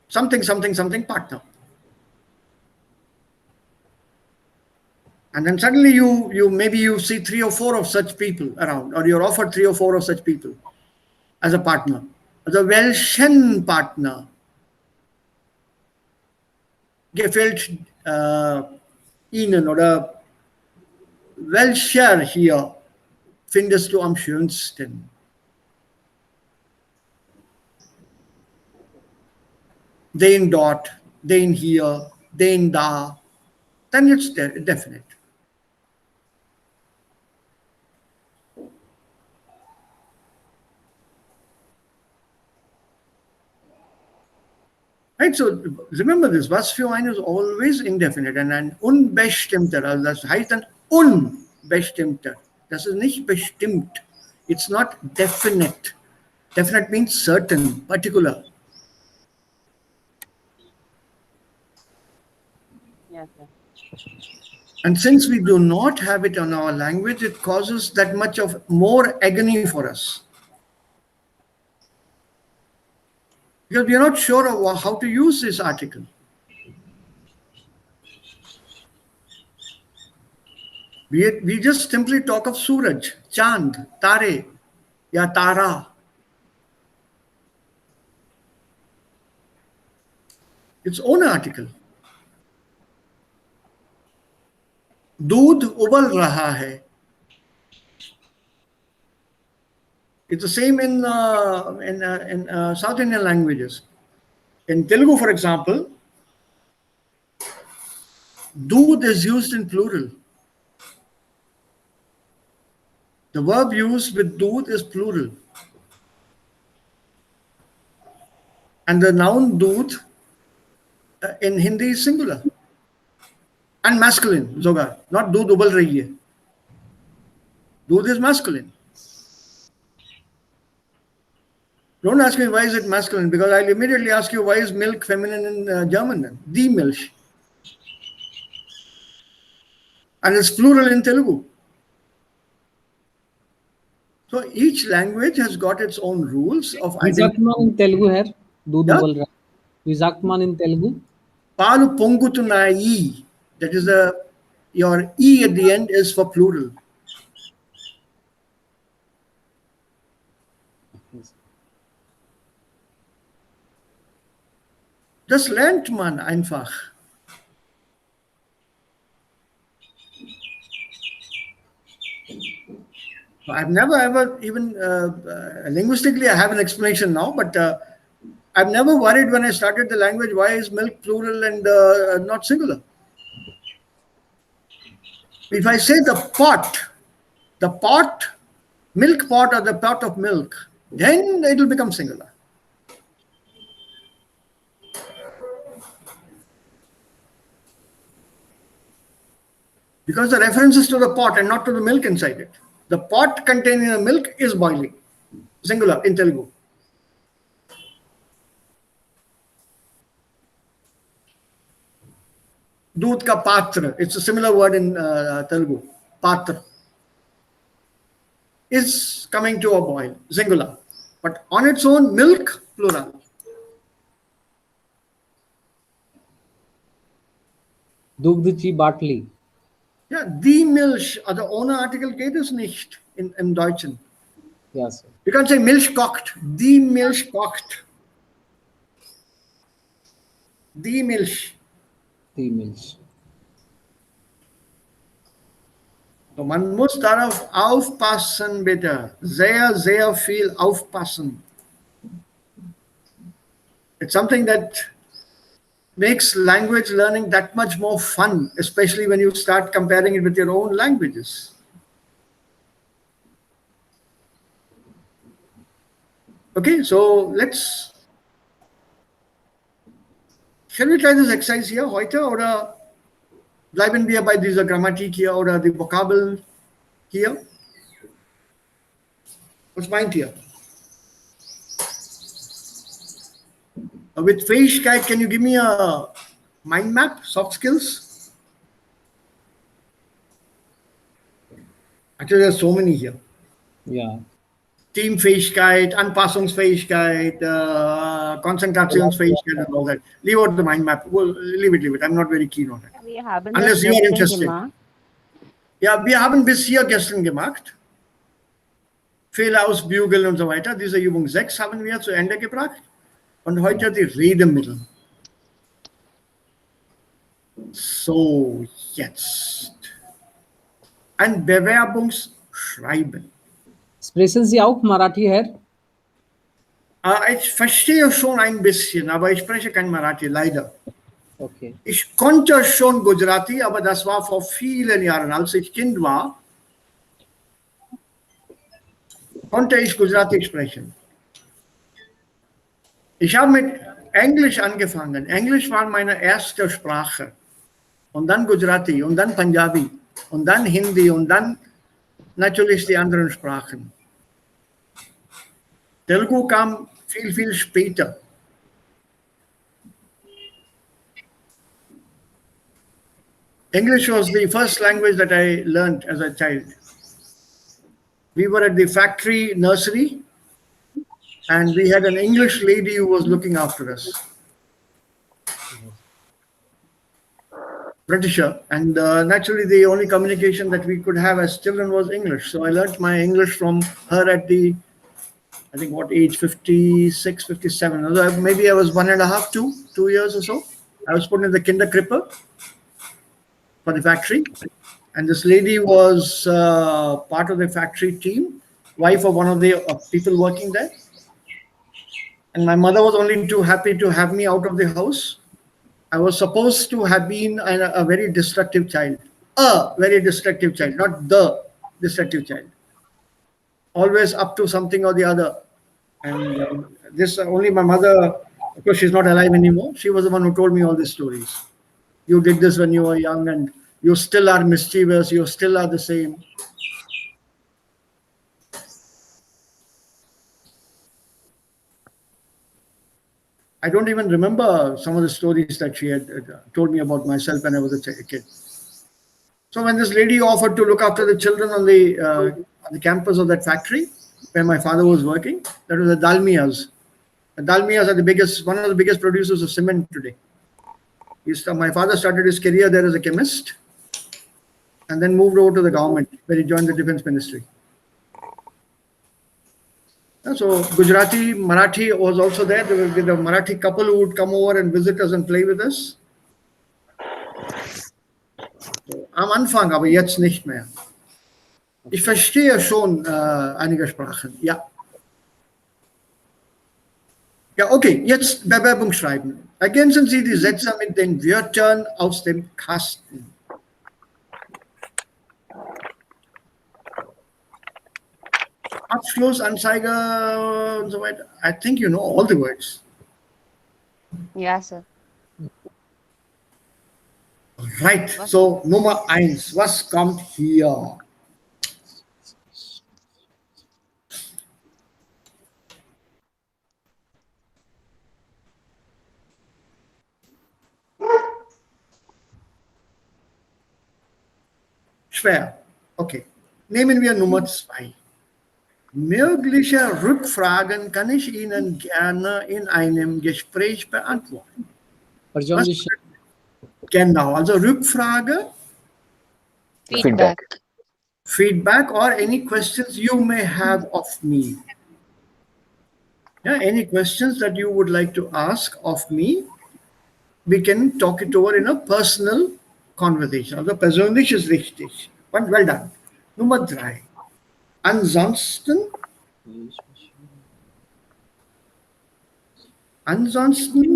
something partner. And then suddenly you see 3 or 4 of such people around, or you're offered 3 or 4 of such people as a partner, as a welchen Partner. Gefällt Ihnen oder welcher hier findest du am schönsten? Den dort, den hier, den da. Then it's definite. Right, so remember this, was für ein is always indefinite and ein unbestimmter, also das heißt ein unbestimmter. Das ist nicht bestimmt. It's not definite. Definite means certain, particular. Yes, sir. And since we do not have it on our language, it causes that much of more agony for us. Because we are not sure of how to use this article. We just simply talk of Suraj, Chand, Tare, ya Tara. Its own article. दूध उबल रहा है. It's the same in South Indian languages. In Telugu, for example, doodh is used in plural. The verb used with doodh is plural. And the noun doodh in Hindi is singular. And masculine, Zogar. Not doodh ubal rahi hai. Doodh is masculine. Don't ask me why is it masculine, because I'll immediately ask you why is milk feminine in German then? Die Milch. And it's plural in Telugu. So each language has got its own rules of Wie sagt man in Telugu, Herr? दूध Yeah. उबल रहा है. Wie sagt man in Telugu? Palu pongutunayi. That is your E at the end is for plural. Das lernt man einfach. I've never ever even linguistically I have an explanation now, but I've never worried when I started the language why is milk plural and not singular. If I say the pot, milk pot or the pot of milk, then it will become singular. Because the reference is to the pot and not to the milk inside it. The pot containing the milk is boiling. Singular in Telugu. Doodh ka patra. It's a similar word in Telugu. Patra. Is coming to a boil. Singular. But on its own, milk, plural. दुग्धची बाटली. Ja, die Milch, also ohne Artikel geht es nicht im Deutschen. Yeah, sir. You can't say Milch kocht. Die Milch kocht. Die Milch. Die Milch. So, man muss darauf aufpassen, bitte. Sehr, sehr viel aufpassen. It's something that makes language learning that much more fun, especially when you start comparing it with your own languages. Okay, so shall we try this exercise here heute oder bleiben wir bei dieser Grammatik hier oder die Vokabeln hier? Was meint ihr? With Fähigkeit, can you give me a mind map, soft skills? Actually, there's so many here. Yeah. Teamfähigkeit, Anpassungsfähigkeit, Konzentrationsfähigkeit and all that. Leave out the mind map. Well, leave it. I'm not very keen on it. Wir haben Unless das you are gestern interested. gemacht. Ja, wir haben bis hier gestern gemacht. Fehler ausbügeln und so weiter. Diese Übung 6 haben wir zu Ende gebracht. Und heute die Redemittel. So, jetzt. Ein Bewerbungsschreiben. Sprechen Sie auch Marathi, Herr? Ich verstehe schon ein bisschen, aber ich spreche kein Marathi, leider. Okay. Ich konnte schon Gujarati, aber das war vor vielen Jahren, als ich Kind war, konnte ich Gujarati sprechen. Ich habe mit Englisch angefangen. Englisch war meine erste Sprache. Und dann Gujarati und dann Punjabi und dann Hindi und dann natürlich die anderen Sprachen. Telugu kam viel, viel später. English was the first language that I learned as a child. We were at the factory nursery and we had an English lady who was looking after us. Britisher, and naturally the only communication that we could have as children was English. So I learned my English from her at the, I think what age, 56, 57. Although maybe I was 1.5, 2 years or so. I was put in the Kinderkrippe for the factory. And this lady was part of the factory team, wife of one of the people working there. And my mother was only too happy to have me out of the house. I was supposed to have been a very destructive child. A very destructive child, not the destructive child. Always up to something or the other. And this only my mother, of course, she's not alive anymore. She was the one who told me all these stories. You did this when you were young and you still are mischievous. You still are the same. I don't even remember some of the stories that she had told me about myself when I was a kid. So when this lady offered to look after the children on the campus of that factory where my father was working, that was the Dalmias. The Dalmias are one of the biggest producers of cement today. My father started his career there as a chemist and then moved over to the government where he joined the defense ministry. So Gujarati, Marathi was also there. There would be the Marathi couple who would come over and visit us and play with us. So, am Anfang, aber jetzt nicht mehr. Ich verstehe schon einige Sprachen, ja. Ja, okay, jetzt Bewerbung schreiben. Ergänzen Sie die Sätze mit den Wörtern aus dem Kasten. Abschluss, Anzeige und so weiter. I think you know all the words. Yeah, sir. Right, so Nummer 1, was kommt hier? Schwer. Okay. Nehmen wir Nummer 2. Mögliche Rückfragen kann ich Ihnen gerne in einem Gespräch beantworten. Persönliche, Genau, also Rückfrage, feedback or any questions you may have of me. Yeah, any questions that you would like to ask of me, we can talk it over in a personal conversation. Also persönlich ist richtig. Well done. Nummer 3. Ansonsten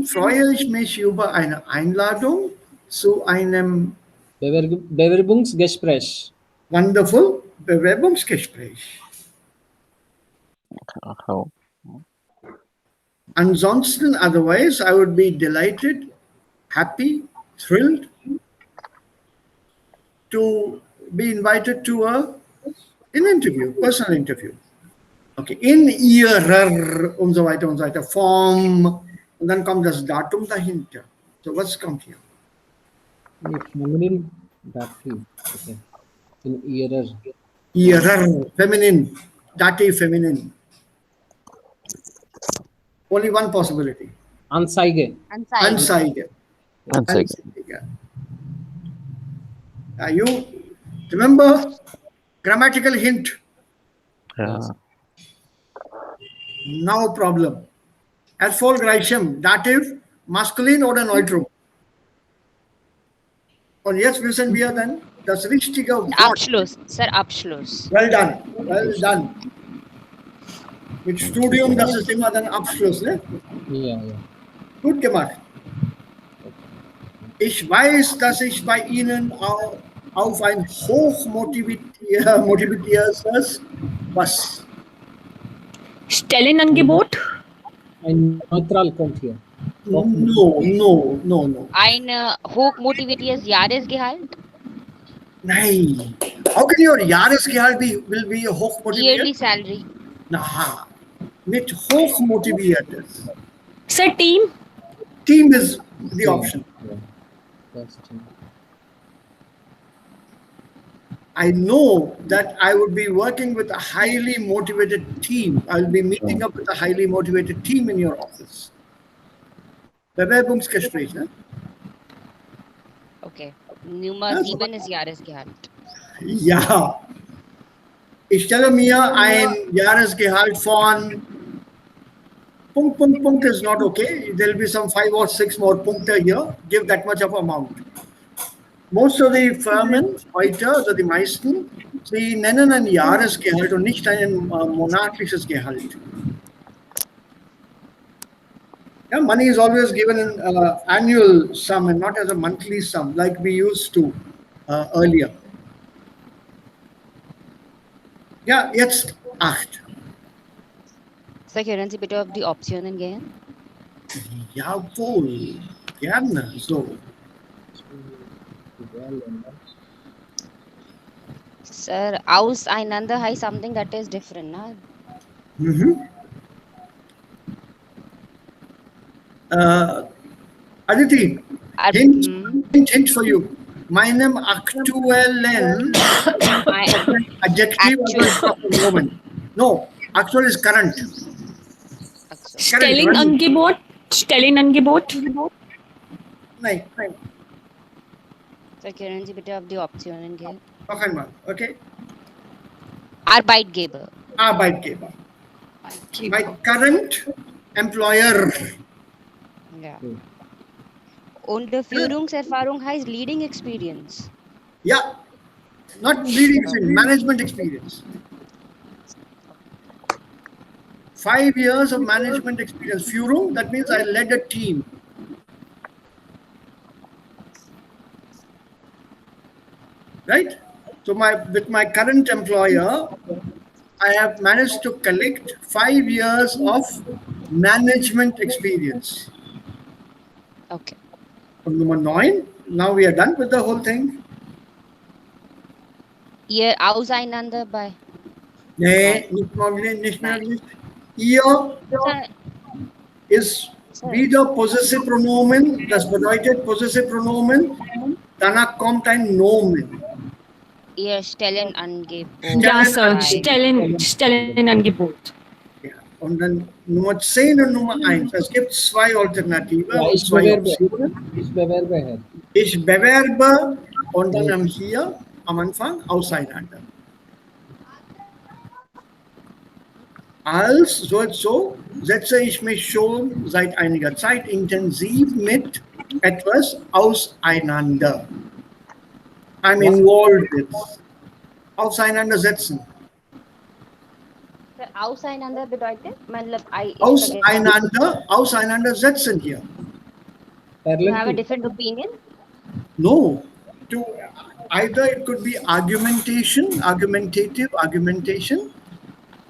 freue ich mich über eine Einladung zu einem Bewerbungsgespräch. wonderful Bewerbungsgespräch. How? Ansonsten, otherwise, I would be delighted, happy, thrilled to be invited to an interview, personal interview. Okay, in ihrer und so weiter Form und dann kommt das Datum dahinter. So was kommt hier? Feminine, dative. Okay. In ihrer. Ihrer, feminine, dative feminine. Only one possibility. Anzeige. Anzeige. You remember grammatical hint? Yeah. No problem. Erfolgreichem, dative, maskulin oder neutrum? Und jetzt wissen wir dann das richtige Wort. Abschluss, Sir, Abschluss. Well done, well done. Mit Studium, das ist immer dann Abschluss, ne? Ja. Gut gemacht. Ich weiß, dass ich bei Ihnen auf ein hochmotiviertes was? Stellenangebot? Ein Neutral kommt hier. No. Ein hochmotiviertes Jahresgehalt? Nein. How can your Jahresgehalt will be hochmotiviert? Yearly salary? Na, mit hochmotiviertes. Sir, team? Team is the option. Yeah. That's true. I know that I would be working with a highly motivated team. I'll be meeting up with a highly motivated team in your office. Bewerbungsgespräch, ne? Okay. Nummer 7 ist Jahresgehalt. Ja. Ich stelle mir ein Jahresgehalt von Punkt is not okay. There'll be some 5 or 6 more Punkte here. Give that much of amount. Most of the Firmen heute, also die meisten, sie nennen ein Jahresgehalt und nicht ein monatliches Gehalt. Yeah, money is always given in annual sum and not as a monthly sum like we used to earlier. Ja, jetzt 8. Sir, können Sie bitte auf die Optionen gehen? Jawohl, gerne. So. Sir, auseinander heißt something that is different, na? Aditi, Ar- hint, hmm. hint for you. Meinem aktuellen I adjective also actual. is of the moment. No, actual is current. Actual. Current, Stelling running. Angebot. Stelling Angebot. नहीं, So können Sie bitte auf die Optionen gehen? noch einmal, okay? Arbeitgeber. Arbeitgeber. My current employer. Ja. Okay. Und Führungserfahrung heißt Leading Experience. Yeah, not leading experience, management experience. 5 years of management experience. Führung, that means I led a team. Right? So with my current employer, I have managed to collect 5 years of management experience. Okay. Und Nummer 9, now we are done with the whole thing. Ihr Auseinander bei. Nee, nicht mehr. Ihr Sir, ist sir. wieder Possessive Pronomen. Das bedeutet Possessive Pronomen. Danach kommt ein Nomen. Ihr Stellenangebot. Ja, Sir. bei. Stelling Angebot. Ja. Und dann Nummer 10 und Nummer 1. Es gibt 2 Alternativen Ja, und ich 2 bewerbe. Optionen. Ich bewerbe, Herr. Ich bewerbe und dann haben hier am Anfang auseinander. So setze ich mich schon seit einiger Zeit intensiv mit etwas auseinander. I'm involved with. Auseinandersetzen. Sir, auseinander bedeutet? मतलब I forget. Auseinandersetzen hier. You have a different opinion? No. Either it could be argumentation,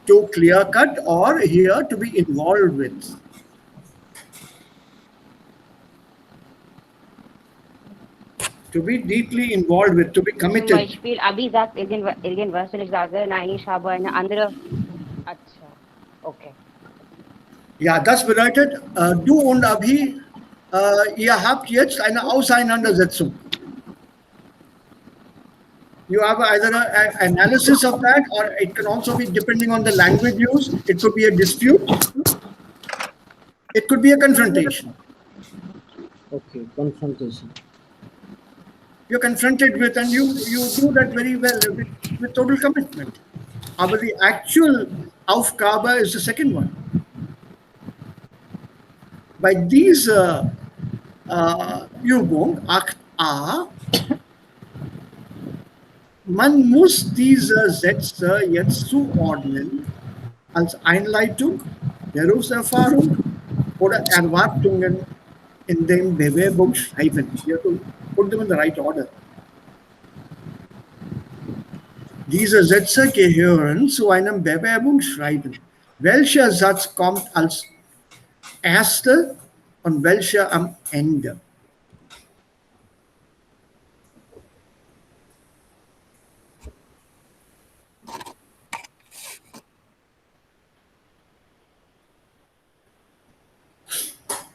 to clear cut, or here to be involved with. To be deeply involved with, to be Zum committed. Beispiel, Abi sagt irgendwas und ich sage, nein, ich habe eine andere. Acha. Okay. Ja, das bedeutet, du und Abhi, ihr habt jetzt eine Auseinandersetzung. You have either an analysis of that, or it can also be, depending on the language used, it could be a dispute, it could be a confrontation. Okay, confrontation. You're confronted with, and you do that very well with total commitment. But the actual Aufgabe is the second one. By these Übung 8a, man muss diese Sätze jetzt zuordnen als Einleitung, Berufserfahrung oder Erwartungen in dem Bewerbungsschreiben. You have to put them in the right order. Diese Sätze gehören zu einem Bewerbungsschreiben. Welcher Satz kommt als erster und welcher am Ende?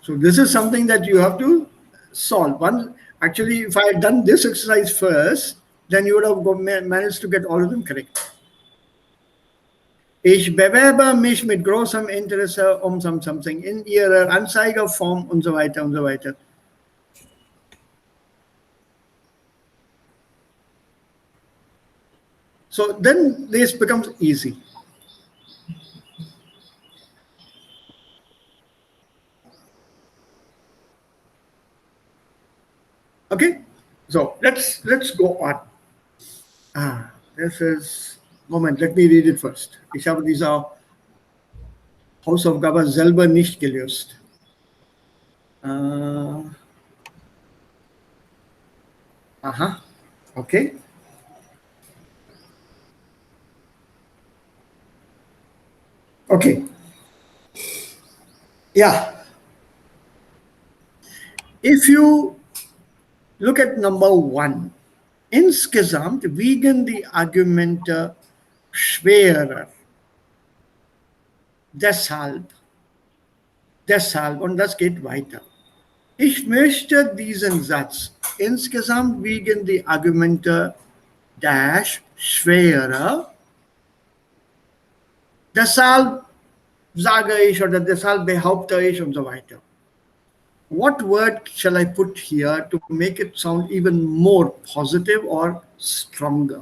So this is something that you have to solve. Actually, if I had done this exercise first, then you would have managed to get all of them correct. Ich bewerbe mich mit großem Interesse something in Ihrer Anzeigeform und so weiter und so weiter. So then this becomes easy. Okay, so let's go on. This is, Moment, let me read it first. Ich habe diese Hausaufgabe selber nicht gelöst. Okay. Okay. Yeah. If you look at number 1, insgesamt wiegen die Argumente schwerer. Deshalb. Deshalb, und das geht weiter. Ich möchte diesen Satz insgesamt wegen die Argumente dash schwerer. Deshalb sage ich oder deshalb behaupte ich und so weiter. What word shall I put here to make it sound even more positive or stronger?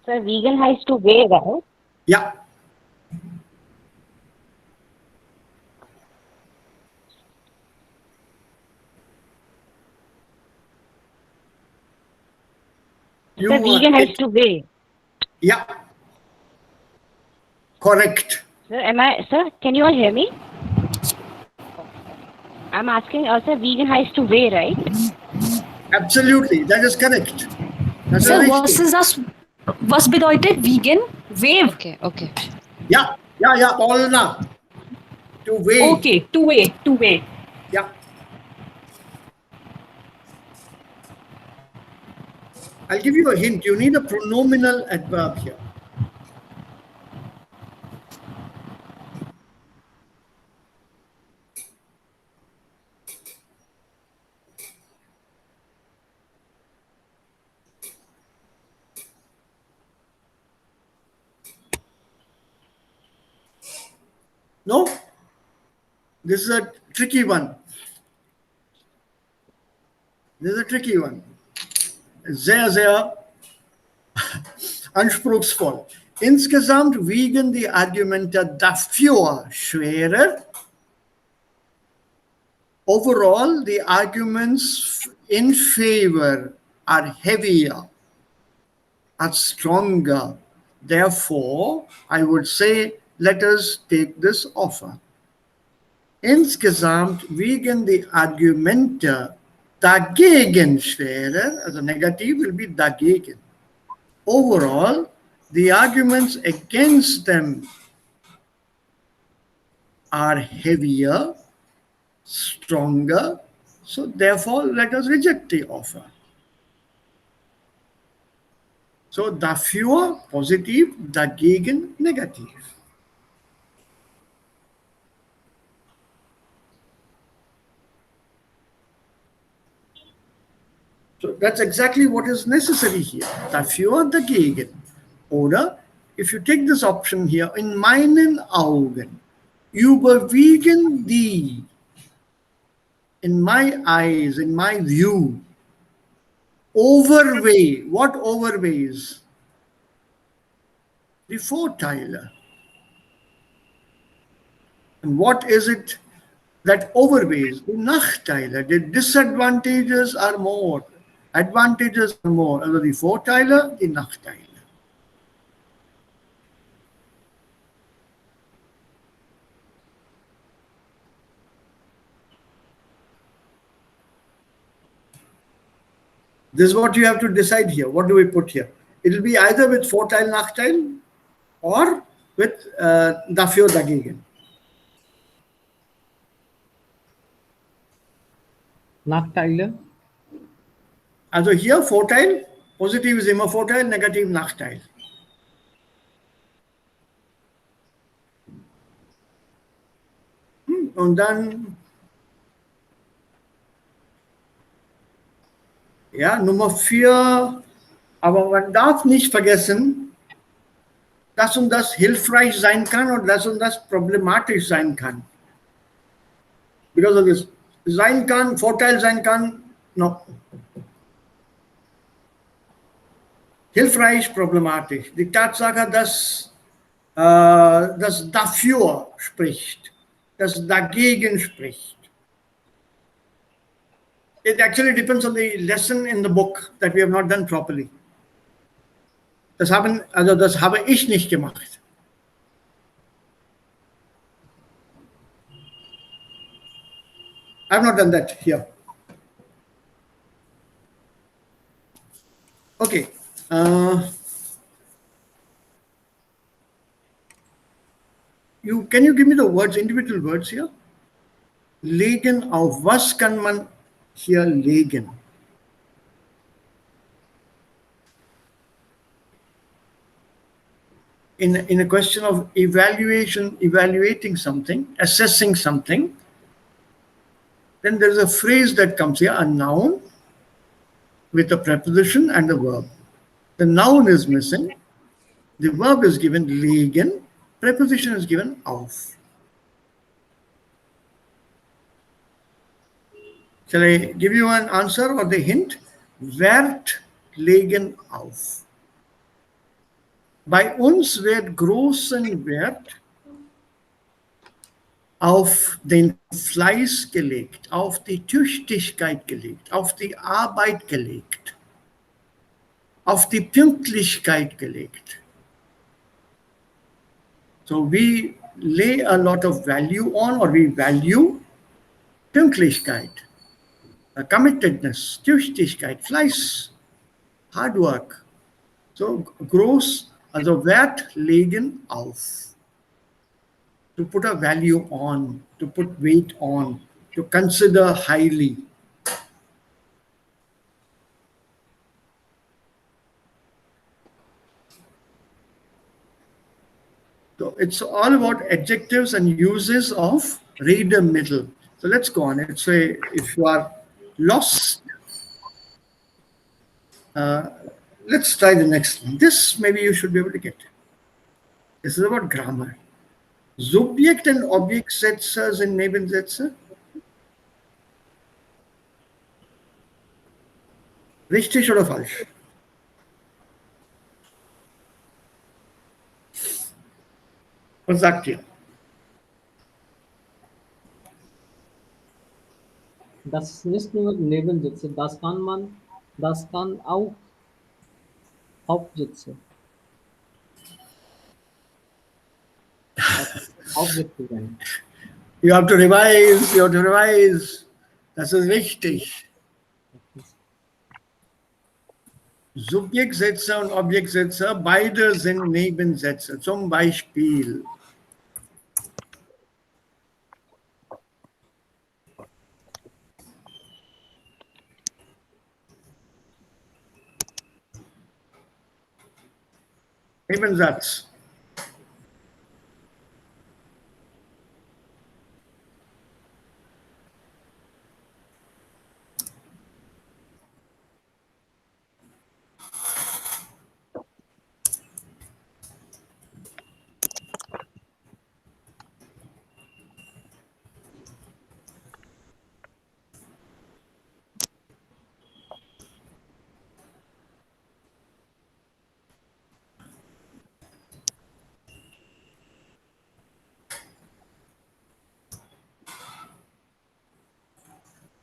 Sir, vegan has to weigh, right? Yeah. Sir, vegan has to weigh. Yeah. Correct. Sir, can you all hear me? I'm asking, sir, vegan has to weigh, right? Absolutely. That is correct. Das Sir, ist was richtig. ist das? Was bedeutet vegan? Wave. Okay. Ja, Paula. To weigh. Okay, two-way. Yeah. I'll give you a hint. You need a pronominal adverb here. No? This is a tricky one. Sehr anspruchsvoll. Insgesamt wiegen die Argumente dafür schwerer. Overall, the arguments in favor are heavier, are stronger. Therefore, I would say, let us take this offer. Insgesamt wiegen die Argumente dagegen schwerer, also negativ will be dagegen. Overall, the arguments against them are heavier, stronger, so therefore let us reject the offer. So dafür positiv, dagegen negativ. So that's exactly what is necessary here. Dafür, dagegen. Oder, if you take this option here, in meinen Augen, überwiegen die, in my eyes, in my view, overweigh. What overweighs? Die Vorteile. And what is it that overweighs? Die Nachteile. The disadvantages are more. Advantages are more. Also die Vorteile, die Nachteile. This is what you have to decide here. What do we put here? It will be either with Vorteil, Nachteil or with dafür, dagegen. Nachteile. Also hier Vorteil, positiv ist immer Vorteil, negativ Nachteil. Und dann, ja, Nummer 4, aber man darf nicht vergessen, dass und das hilfreich sein kann und das problematisch sein kann. Because of this, sein kann, Vorteil sein kann, no. Hilfreich, problematisch. Die Tatsache, dass das dafür spricht, das dagegen spricht. It actually depends on the lesson in the book that we have not done properly. Das habe ich nicht gemacht. I have not done that here. Okay. Can you give me the words, individual words here? Legen auf was kann man hier legen? in a question of evaluating something, assessing something, then there's a phrase that comes here, a noun with a preposition and a verb. The noun is missing, the verb is given legen, preposition is given auf. Shall I give you an answer or the hint? Wert legen auf. Bei uns wird großen Wert auf den Fleiß gelegt, auf die Tüchtigkeit gelegt, auf die Arbeit gelegt, auf die Pünktlichkeit gelegt. So we lay a lot of value on, or we value Pünktlichkeit, committedness, Tüchtigkeit, Fleiß, hard work. So groß, also Wert legen auf. To put a value on, to put weight on, to consider highly. So it's all about adjectives and uses of Redemiddel. So let's go on. Let's say if you are lost, let's try the next one. This maybe you should be able to get. This is about grammar. Subjekt und Objektsätze sind Nebensätze. Richtig oder falsch? Was sagt ihr? Das ist nicht nur Nebensitze, das kann auch Hauptsitze. Hauptsitze sein. You have to revise. Das ist richtig. Subjektsätze und Objektsätze, beide sind Nebensätze. Zum Beispiel Nebensatz.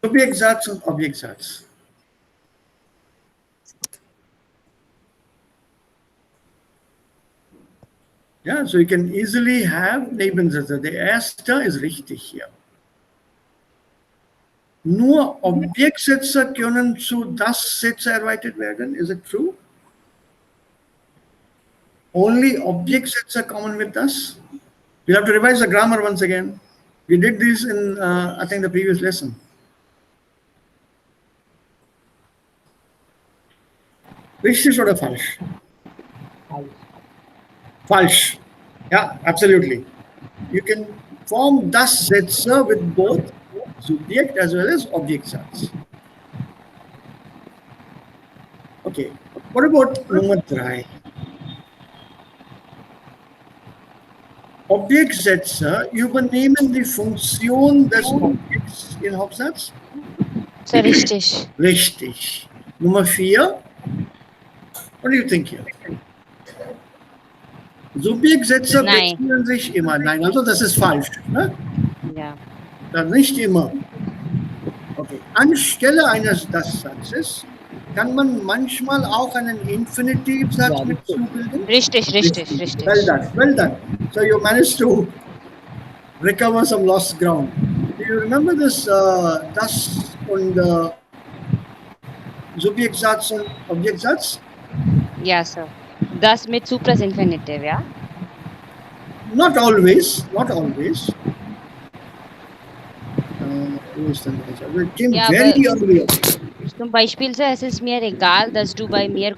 Subjektsatz und Objektsatz. Yeah, so you can easily have Nebensätze. Der erste ist richtig hier. Nur Objektsätze können zu das Sätze erweitert werden. Is it true? Only Objektsätze kommen with das? You have to revise the grammar once again. We did this in, I think, the previous lesson. Richtig oder falsch? Falsch. Yeah, absolutely. You can form das Sätze with both Subjekt as well as Objektsatz. Okay. What about Nummer 3? Objektsätze übernehmen die Funktion des Objekts in Hauptsatz? So richtig. Richtig. Nummer 4. What do you think here? Subjektsätze Nein. beziehen sich immer. Nein, also das ist falsch. Ne? Ja. Dann nicht immer. Okay. Anstelle eines Das-Satzes kann man manchmal auch einen Infinitivsatz mit zubilden. Richtig. Well done, well done. So you managed to recover some lost ground. Do you remember this Das und Subjektsatz und Objektsatz? Ja, sir. Das mit Supras Infinitive, ja? Not always, not always. Wo ist denn das? Also it came Ja, very aber- early. Zum Beispiel, sir, es ist mir egal, dass du bei mir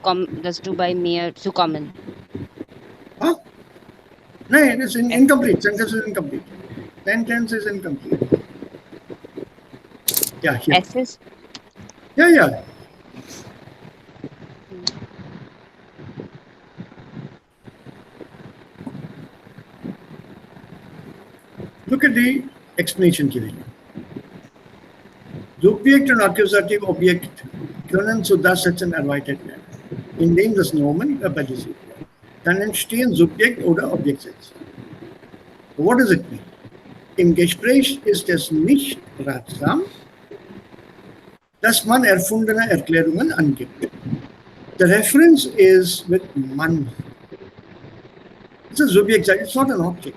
zu kommen. Huh? No, it is incomplete. Sentence is incomplete. Sentence is incomplete. Yeah, here. SS. Yeah, yeah. Look at the explanation given. Subjekt und Akkusativ Objekt können zu das Setzen erweitert werden, indem das Nomen verbalisiert wird. Dann entstehen Subjekt- oder Objektsätze. What does it mean? Im Gespräch ist es nicht ratsam, dass man erfundene Erklärungen angibt. The reference is with man. It's a subject, it's not an object.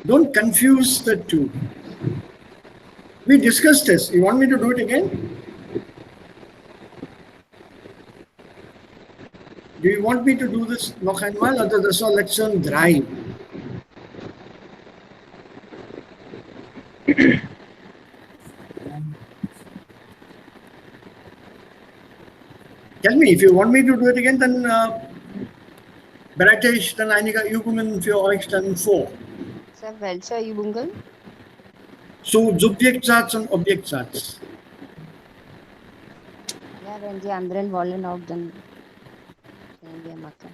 Don't confuse the two. We discussed this. You want me to do it again? Do you want me to do this noch einmal oder das war Lektion 3? Tell me, if you want me to do it again, dann bereite ich dann einige Übungen für euch dann vor. Sir, welche Übungen? Zu Subjektsatz und Objektsatz. Ja, wenn die anderen wollen auch, dann können wir machen.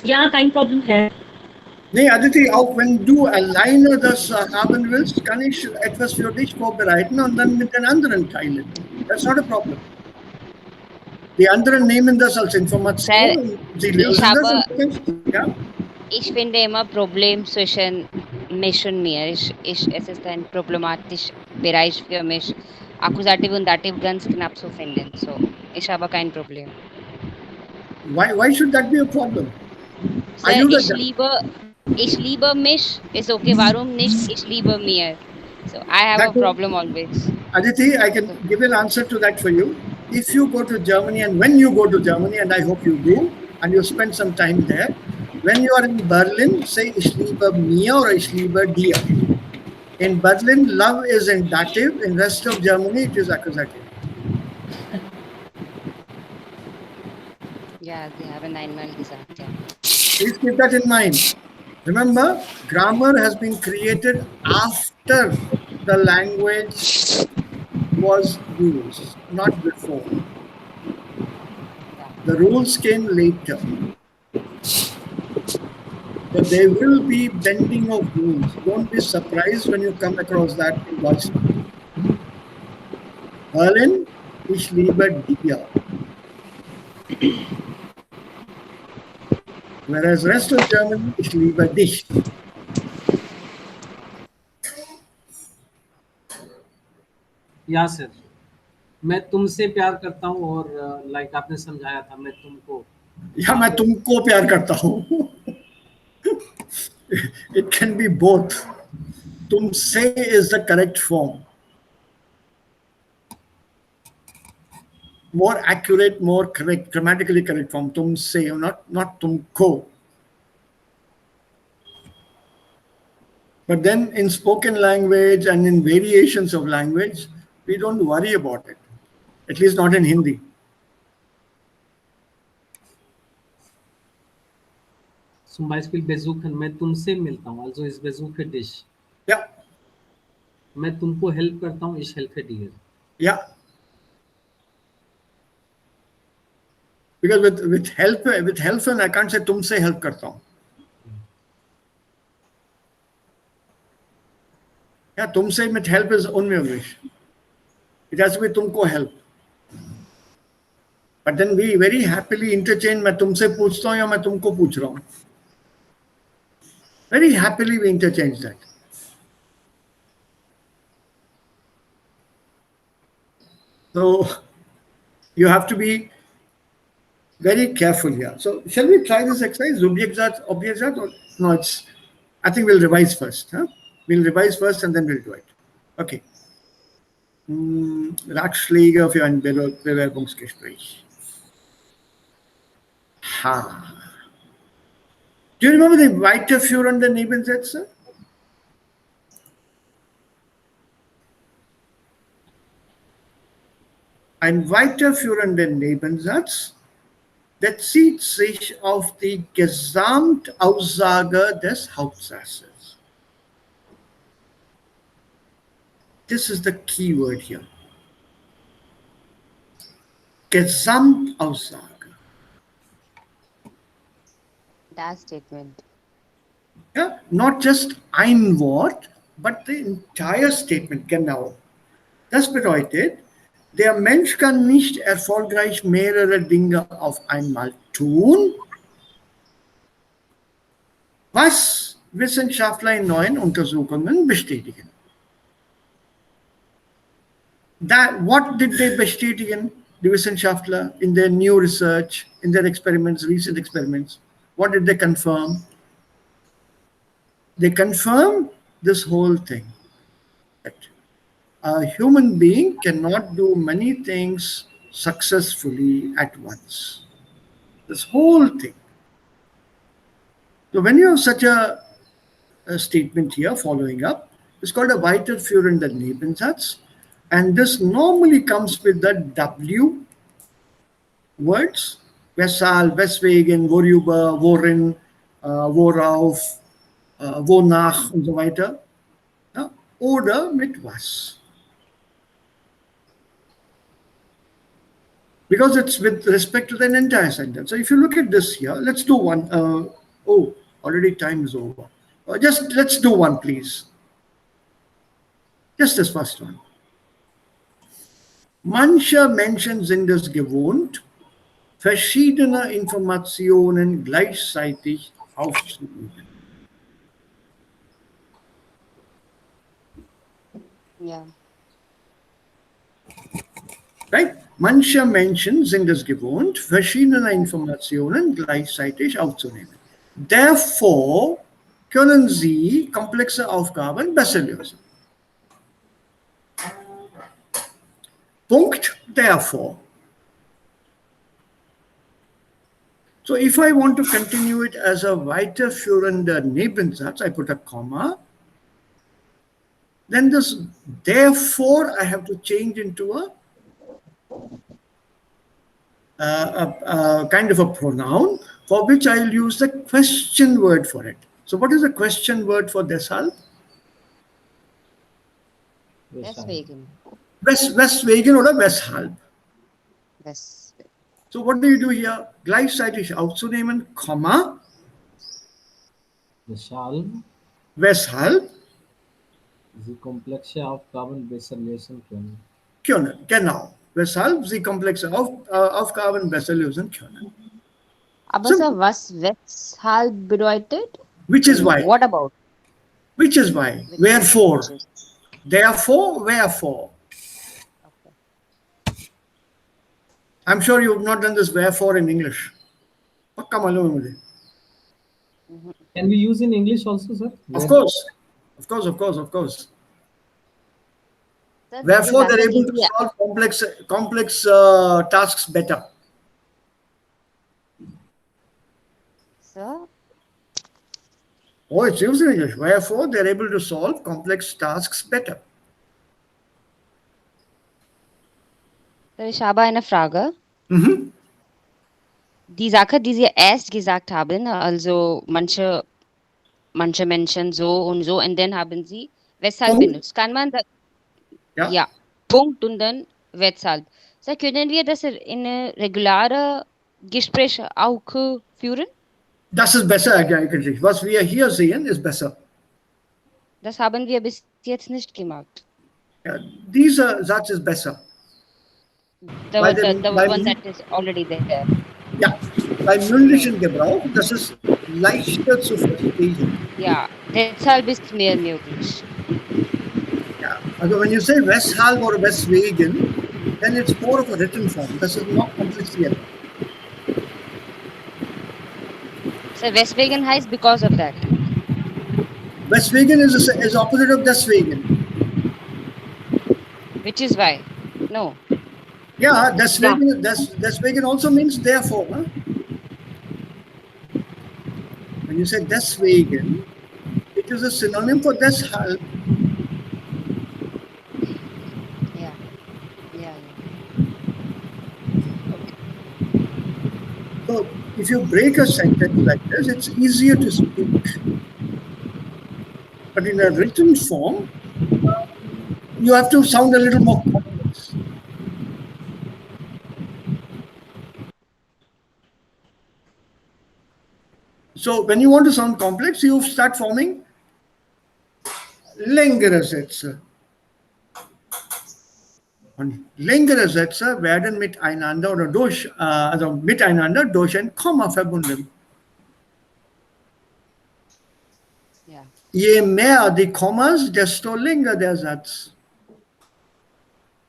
Ja, kein Problem है. Nee, Aditi, auch wenn du alleine das haben willst, kann ich etwas für dich vorbereiten und dann mit den anderen teilen. That's not a problem. Die anderen nehmen das als Information. Sie lösen das. Ja? Ich finde immer Problem zwischen mich und mir. Es ist ein problematischer Bereich für mich, Akkusativ und Dativ ganz knapp zu finden. So, ich habe kein Problem. Why should that be a problem? Sir, ich liebe mich, ist okay, warum nicht? Ich liebe mir. So, I have a problem always. Aditi, I can give an answer to that for you. If you go to Germany, and when you go to Germany, and I hope you do, and you spend some time there, when you are in Berlin, say ich liebe mir or ich liebe dir. In Berlin, love is in dative. In rest of Germany, it is accusative. Ja, Sie haben einmal gesagt, ja. Please keep that in mind. Remember, grammar has been created after the language was used, not before. The rules came later. So there will be bending of rules. Don't be surprised when you come across that in Deutschland. Berlin, ich liebe dir. Whereas rest of Germany, ich liebe dich. या sir, मैं तुमसे प्यार करता हूँ और like आपने समझाया था मैं तुमको. या मैं तुमको प्यार करता हूँ. It can be both. Tumse is the correct form. More accurate, more correct, grammatically correct form. Tumse, not tumko. But then in spoken language and in variations of language, we don't worry about it. At least not in Hindi. Zum Beispiel besuchen, मैं तुमसे मिलता हूँ, also is besuche dich. Yeah. मैं तुमको help करता हूँ, ich helfe dir. Yeah. Because with help, I can't say tumse help karta hu. Yeah, tumse with help is unmöglich. It has to be tumko help. But then we very happily interchange मैं तुमसे पूछता हूँ या मैं तुमको पूछ रहा हूँ. Very happily we interchange that. So you have to be very careful here. So shall we try this exercise? Subjektsatz, Objektsatz? Or no, I think we'll revise first. Huh? We'll revise first and then we'll do it. Okay. Ratschläge für ein Bewerbungsgespräch. Ha. Do you remember the weiterführenden Nebensätze? Ein weiterführender Nebensatz bezieht sich auf die Gesamtaussage des Hauptsatzes. This is the key word here. Gesamtaussage. That statement. Ja? Not just ein Wort, but the entire statement, genau. Das bedeutet, der Mensch kann nicht erfolgreich mehrere Dinge auf einmal tun, was Wissenschaftler in neuen Untersuchungen bestätigen. What did they bestätigen, die Wissenschaftler, in their new research, in their experiments, recent experiments? What did they confirm? They confirm this whole thing. That a human being cannot do many things successfully at once. This whole thing. So when you have such a statement here following up, it's called a weiterführender Nebensatz. And this normally comes with the W words, weshalb, weswegen, worüber, worin, worauf, wonach und so weiter. Ja? Oder mit was. Because it's with respect to the entire sentence. So if you look at this here, let's do one. Oh, already time is over. Just let's do one, please. Just this first one. Manche Menschen sind es gewohnt, verschiedene Informationen gleichzeitig aufzunehmen. Yeah. Right? Manche Menschen sind es gewohnt, verschiedene Informationen gleichzeitig aufzunehmen. Therefore können sie komplexe Aufgaben besser lösen. Punkt, therefore. So if I want to continue it as a weiterführender Nebensatz, I put a comma. Then this therefore I have to change into a kind of a pronoun for which I'll use the question word for it. So what is the question word for deshalb? Deswegen. Weswegen oder weshalb. Deswegen. So what do you do here? Gleichzeitig aufzunehmen, Komma, weshalb, sie komplexe Aufgaben besser lösen können. Genau. Weshalb sie komplexe Aufgaben besser lösen können. Aber Sir, was weshalb bedeutet? Which is why. What about? Which is why. Wherefore. Therefore, wherefore. Okay. I'm sure you have not done this wherefore in English. Pakka malum hai mujhe. Can we use in English also, sir? Of course. Of course, of course, of course. Sir, Wherefore, this is they're able to easy. solve complex tasks better. Sir, Oh, it's used in English. Wherefore, they're able to solve complex tasks better. Sir, ich habe eine Frage. Mhm. Die Sache, die Sie erst gesagt haben, also manche Menschen so und so, und dann haben Sie weshalb Punkt. benutzt. Kann man das? Ja. Ja, Punkt und dann weshalb. Sir, können wir das in eine reguläre Gespräch auch führen? Das ist besser eigentlich. Was wir hier sehen, ist besser. Das haben wir bis jetzt nicht gemacht. Ja, dieser Satz ist besser. The Bei dem- beim- one that is already there. Ja, beim mündlichen Gebrauch, das ist leichter zu verstehen. Ja, deshalb ist mehr möglich. Ja, also when you say weshalb or weswegen, then it's more of a written form. Das ist noch kompliziert. So weswegen heißt because of that. Weswegen is opposite of deswegen. Which is why. No. Yeah, deswegen also means therefore. Huh? When you say deswegen, it is a synonym for deshalb. Yeah. Yeah. So if you break a sentence like this, it's easier to speak. But in a written form, you have to sound a little more complex. So when you want to sound complex, you start forming längere Sätze. Und längere Sätze werden miteinander oder also miteinander durch ein Komma verbunden. Yeah. Je mehr die Kommas, desto länger der Satz.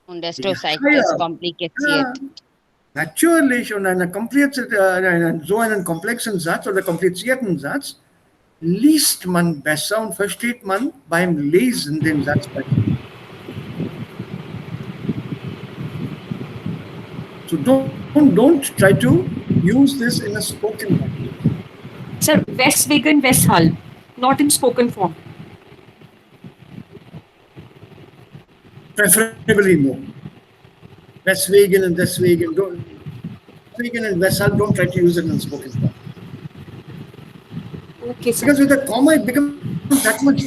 Und Je desto es higher, kompliziert. ja, natürlich, und so einen komplexen Satz oder komplizierten Satz liest man besser und versteht man beim Lesen den Satz besser. So don't try to use this in a spoken language. Sir, weswegen, weshalb, not in spoken form. Preferably no. Deswegen and deswegen. Deswegen and weshalb, don't try to use it in spoken form. Okay, sir. Because with a comma, it becomes that much.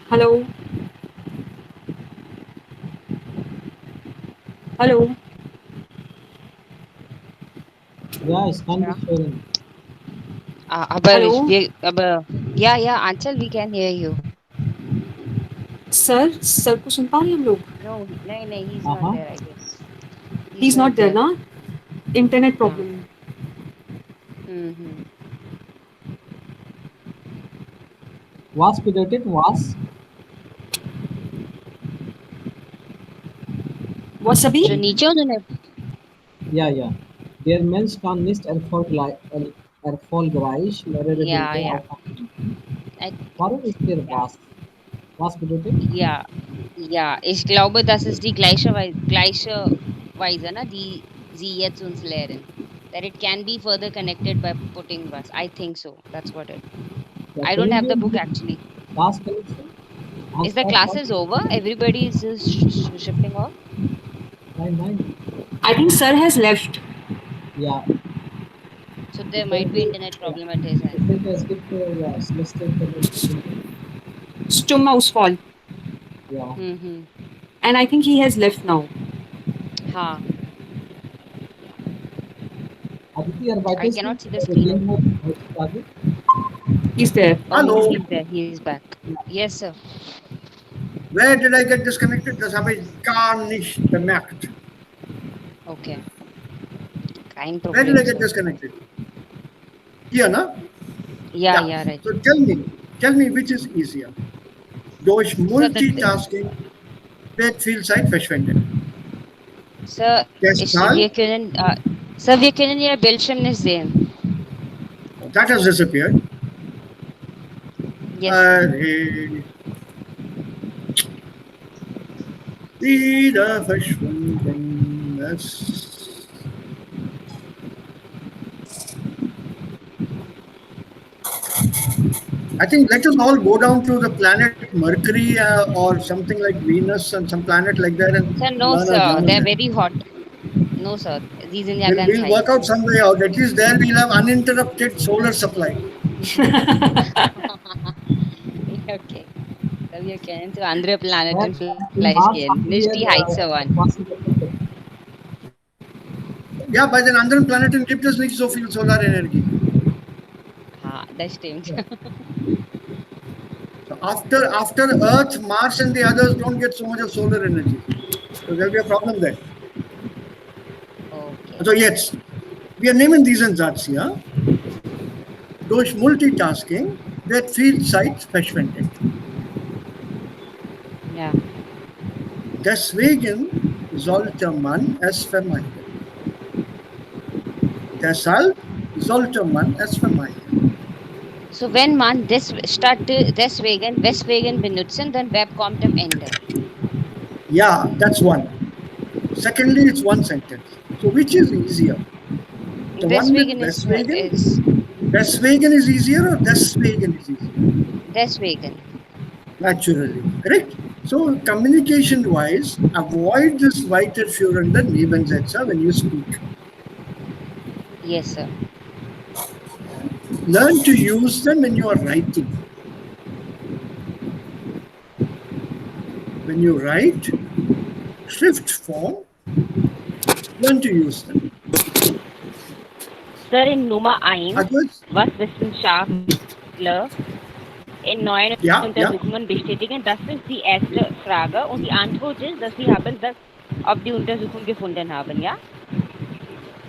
Hello. Hello. Yeah, it's can be Yeah. sharing. Aber Hello. yeah, Anchal, we can hear you. Sir, sir को सुन पा रहे हैं हम लोग? No, no, he's not Uh-huh. there, I guess. He's not there, ना? Internet हाँ. problem. Mm-hmm. Was bedeutet was? Wasabi? जो नीचे उन्होंने Ja, ja. Der Mensch kann nicht erfolgreich mehrere Dinge yeah. auf einmal tun. I, Warum ist der yeah. was? Was bedeutet? Ja, ja, ich glaube, das ist die gleiche Weise, ne, die Sie jetzt uns lehren. That it can be further connected by putting was. I think so. That's what it. Ja, I don't können have wir the book diese actually. was benutzen? Is the Anstatt was? classes over? Everybody is just shifting off? Nein, nein. I think sir has left. Ja, So ich there might be denke, internet ja. problem at his Ich end. denke, es gibt ja schlechte Internetverbindung. Stumm Ausfall. Ja. Mm-hmm. And I think he has left now. Ha. Aditi, I arbeitest du cannot see the bei screen. Gelegenheit heutzutage? He's there. Oh, Hello. he's there. He is back. Yes, sir. Where did I get disconnected? Das habe ich gar nicht bemerkt. Okay. Kein Where did I Problem, get sir. disconnected? Here, no? Yeah, right. So tell me which is easier. Durch So the Multitasking wird viel Zeit verschwendet. Sir, Deshalb, wir können Ihr Bildschirm nicht sehen. that has disappeared. Yes, sir. Wieder verschwunden. Das I think let us all go down to the planet Mercury or something like Venus and some planet like that and Sir, no, learn our sir. German They're there. very hot. No, sir. These in We'll, ganz we'll work heiß. out some way out. At least there we'll have uninterrupted solar supply. Okay. So wir können zu anderen Planeten vielleicht Im gehen. Mars Nicht haben die wir heiße one. quasi doppelt. Ja, bei den anderen Planeten gibt es nicht so viel Solarenergie. Das stimmt. Ja. So after Earth, Mars and the others don't get so much of solar energy. So there'll be a problem there. Okay. Also jetzt, wir nehmen diesen Satz hier. Durch Multitasking wird viel Zeit verschwendet. Ja. Deswegen sollte man es vermeiden. Deshalb sollte man es vermeiden. So wenn man statt weswegen benutzen, dann Verb kommt am Ende. Yeah, that's one. Secondly, it's one sentence. So which is easier? The one with Deswegen ist Deswegen is easier or deswegen is easier? deswegen. Naturally, correct? So communication-wise, avoid this weiterführende Nebensätze when you speak. Yes, sir. Learn to use them when you are writing. When you write, Schrift form, learn to use them. Sir, in Nummer 1, Others, was Wissenschaftler in neuen yeah, yeah, Untersuchungen bestätigen, das ist die erste Frage und die Antwort ist, dass sie haben das auf die Untersuchung gefunden haben, ja?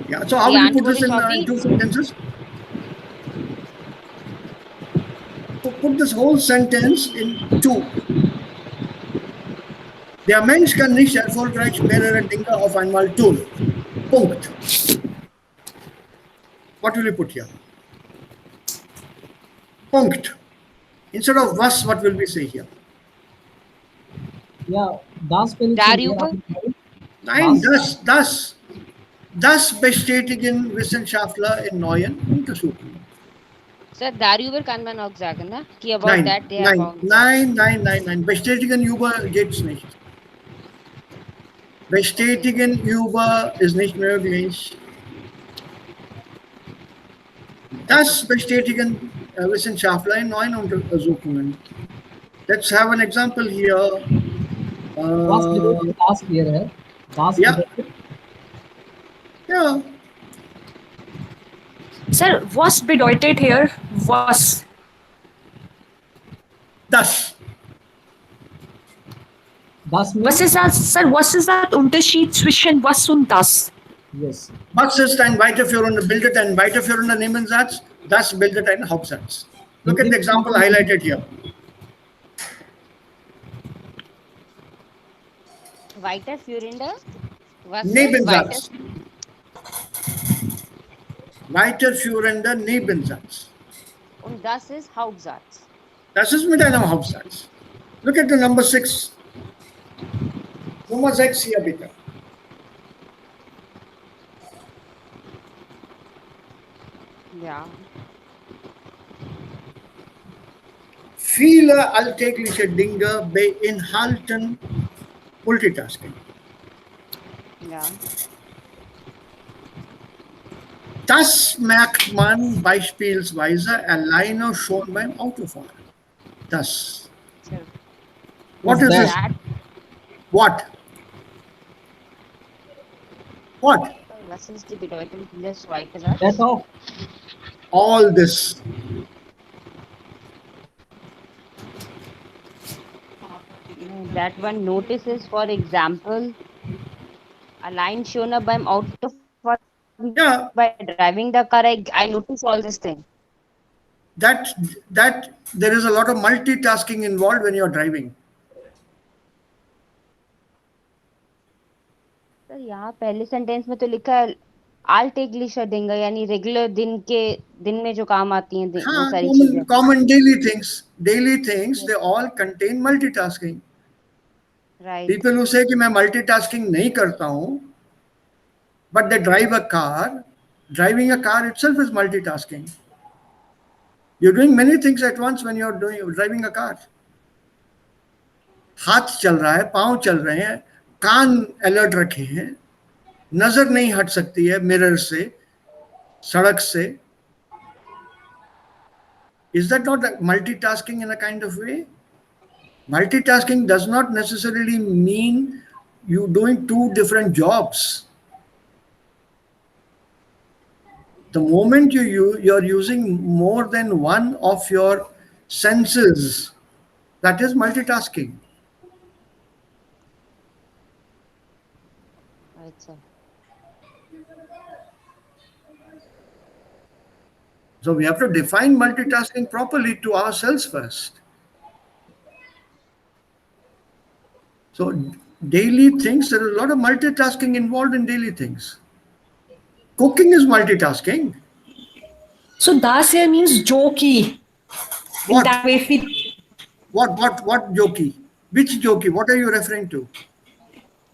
yeah. So how Die will you put Antwort this ist auf in die, two sentences? Put this whole sentence in two. Der Mensch kann nicht erfolgreich mehrere Dinge auf einmal tun. Punkt. What will you put here? Punkt. Instead of was, what will we say here? Ja, das benutzen wir darüber, auch. Nein, Was? das bestätigen Wissenschaftler in neuen Untersuchungen. Sir, darüber kann man auch sagen, ne? Ki about Nein, that they have nein, found that. nein, nein, nein, nein. Bestätigen über geht's nicht. Bestätigen über ist nicht möglich. Das bestätigen Wissenschaftler in neuen Untersuchungen. Let's have an example here. Was bedeutet das hier, Herr? Was Ja. bedeutet? Ja, Sir, was bedeutet here? Was. das. Das means? Was ist das, Sir? Was ist das Unterschied zwischen was und das? Yes. Was ist ein weiterführender, bildet einen weiterführenden Nebensatz? Das bildet einen Hauptsatz. Look at the example highlighted here. Weiterführende, was Nebensatz. Weiterführender Nebensatz. Und das ist Hauptsatz. Das ist mit einem Hauptsatz. Look at the number 6. Nummer 6 hier bitte. Ja. Viele alltägliche Dinge beinhalten Multitasking. Ja. Das merkt man beispielsweise alleine schon beim Autofahren. Das. Sir. What is this? That, What? What? was ist die Bedeutung des Weitersatzes? That of All this. That one notices, for example, allein schon beim Autofahren, Yeah, by driving the car, I notice all this thing. that there is a lot of multitasking involved when you're driving. Sir यहाँ पहले sentence में तो लिखा है आल take Lisha देंगे यानी regular दिन में जो काम आती हैं वो सारी चीजें Common daily things, they all contain multitasking. Right People who say कि मैं multitasking नहीं करता हूँ, but they drive a car. Driving a car itself is multitasking. You're doing many things at once when you're driving a car. हाथ चल रहा है, पाँव चल रहे हैं, कान अलर्ट रखे हैं, नजर नहीं हट सकती है मिरर से, सड़क से. Is that not multitasking in a kind of way? Multitasking does not necessarily mean you doing two different jobs. The moment you're using more than one of your senses, that is multitasking. Right sir So we have to define multitasking properly to ourselves first. So daily things, there is a lot of multitasking involved in daily things. Cooking is multitasking. So das here means jokey. In What? that way, if we What jokey? Which jokey? What are you referring to?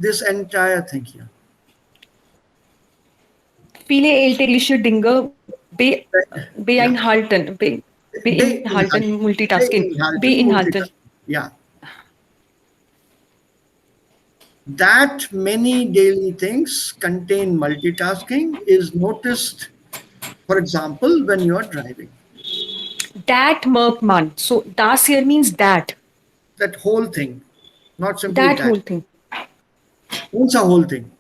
This entire thing here. viele alltägliche Dinge beinhalten, beinhalten Multitasking. Beinhalten. Yeah. That many daily things contain multitasking is noticed, for example, when you are driving. That Merkman. So das here means that. That whole thing, not simply That that. whole thing. कौन सा whole thing?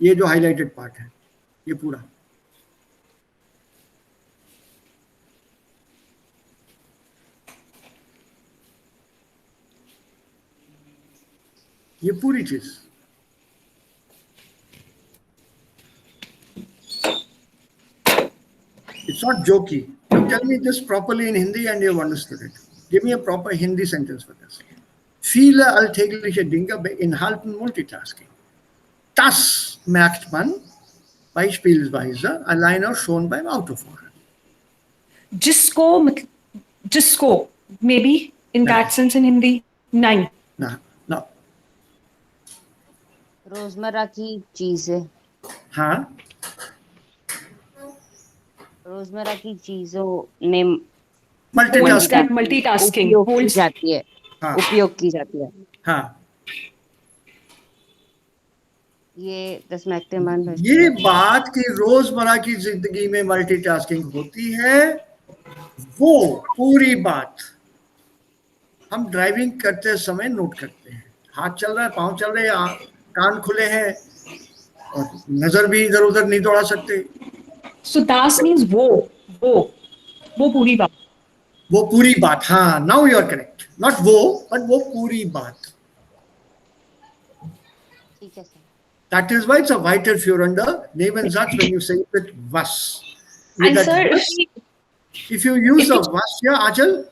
ये जो highlighted part है, ये पूरा. ये पूरी चीज. It's not jokey. You tell me this properly in Hindi and you've understood it. Give me a proper Hindi sentence for this. Viele alltägliche Dinge beinhalten Multitasking. Das merkt man beispielsweise alleine schon beim Autofahren. जिसको maybe in that sense in Hindi. Nine. Na, no. रोजमर्रा की चीजें, हाँ, रोजमर्रा की चीजों में Holds that multitasking. multitasking. उपयोग की Holds जाती है, हाँ, उपयोग की जाती है. हाँ. ये 10 मैक्टिमन ये बात कि रोजमर्रा की जिंदगी में मल्टीटास्किंग होती है, वो पूरी बात हम ड्राइविंग करते समय नोट करते हैं. हाथ चल रहा है, पांव चल रहे हैं, कान खुले हैं और नजर भी इधर उधर नहीं दौड़ा सकते. So das means वो पूरी बात. वो पूरी बात. हाँ, now you are correct. Not वो, बट वो पूरी बात. ठीक है sir. That is why it's a weiterführender Nebensatz when you say it with was. With And that sir, was, if you use the was here, Achal,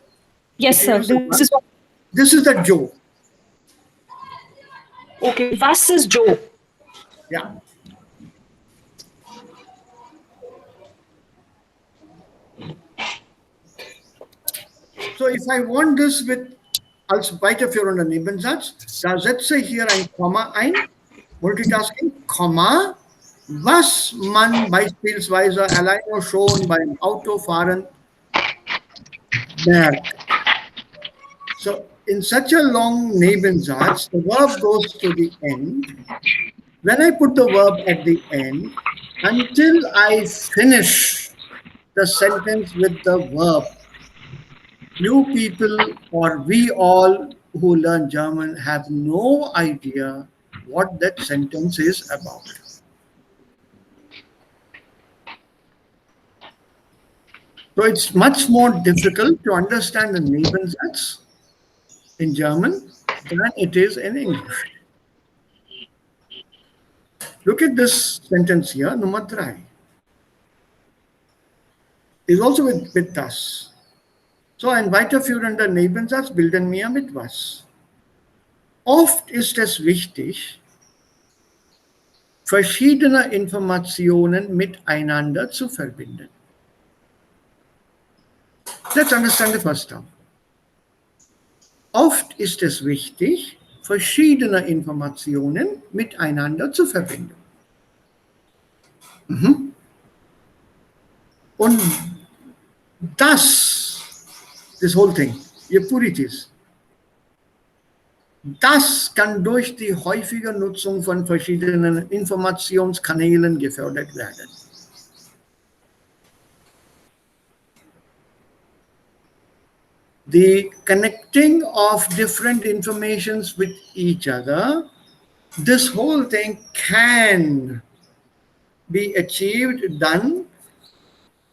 yes if you sir, use the this is what. this is the Joe. Okay, was is Joe. Yeah. So if I want this with als weiterführender Nebensatz, da setze hier ein Komma ein, Multitasking, Komma, was man beispielsweise alleine schon beim Autofahren merkt. So in such a long Nebensatz, the verb goes to the end. When I put the verb at the end, until I finish the sentence with the verb, you people or we all who learn German have no idea what that sentence is about. So it's much more difficult to understand the Nebensatz in German than it is in English. Look at this sentence here, Nummer 3. Is also with das. So ein weiterführender Nebensatz bilden wir mit was. Oft ist es wichtig, verschiedene Informationen miteinander zu verbinden. Let's understand the first term. Oft ist es wichtig, verschiedene Informationen miteinander zu verbinden. Und das, this whole thing, ये पूरी चीज, das kann durch die häufige Nutzung von verschiedenen Informationskanälen gefördert werden. The connecting of different informations with each other, this whole thing can be achieved, done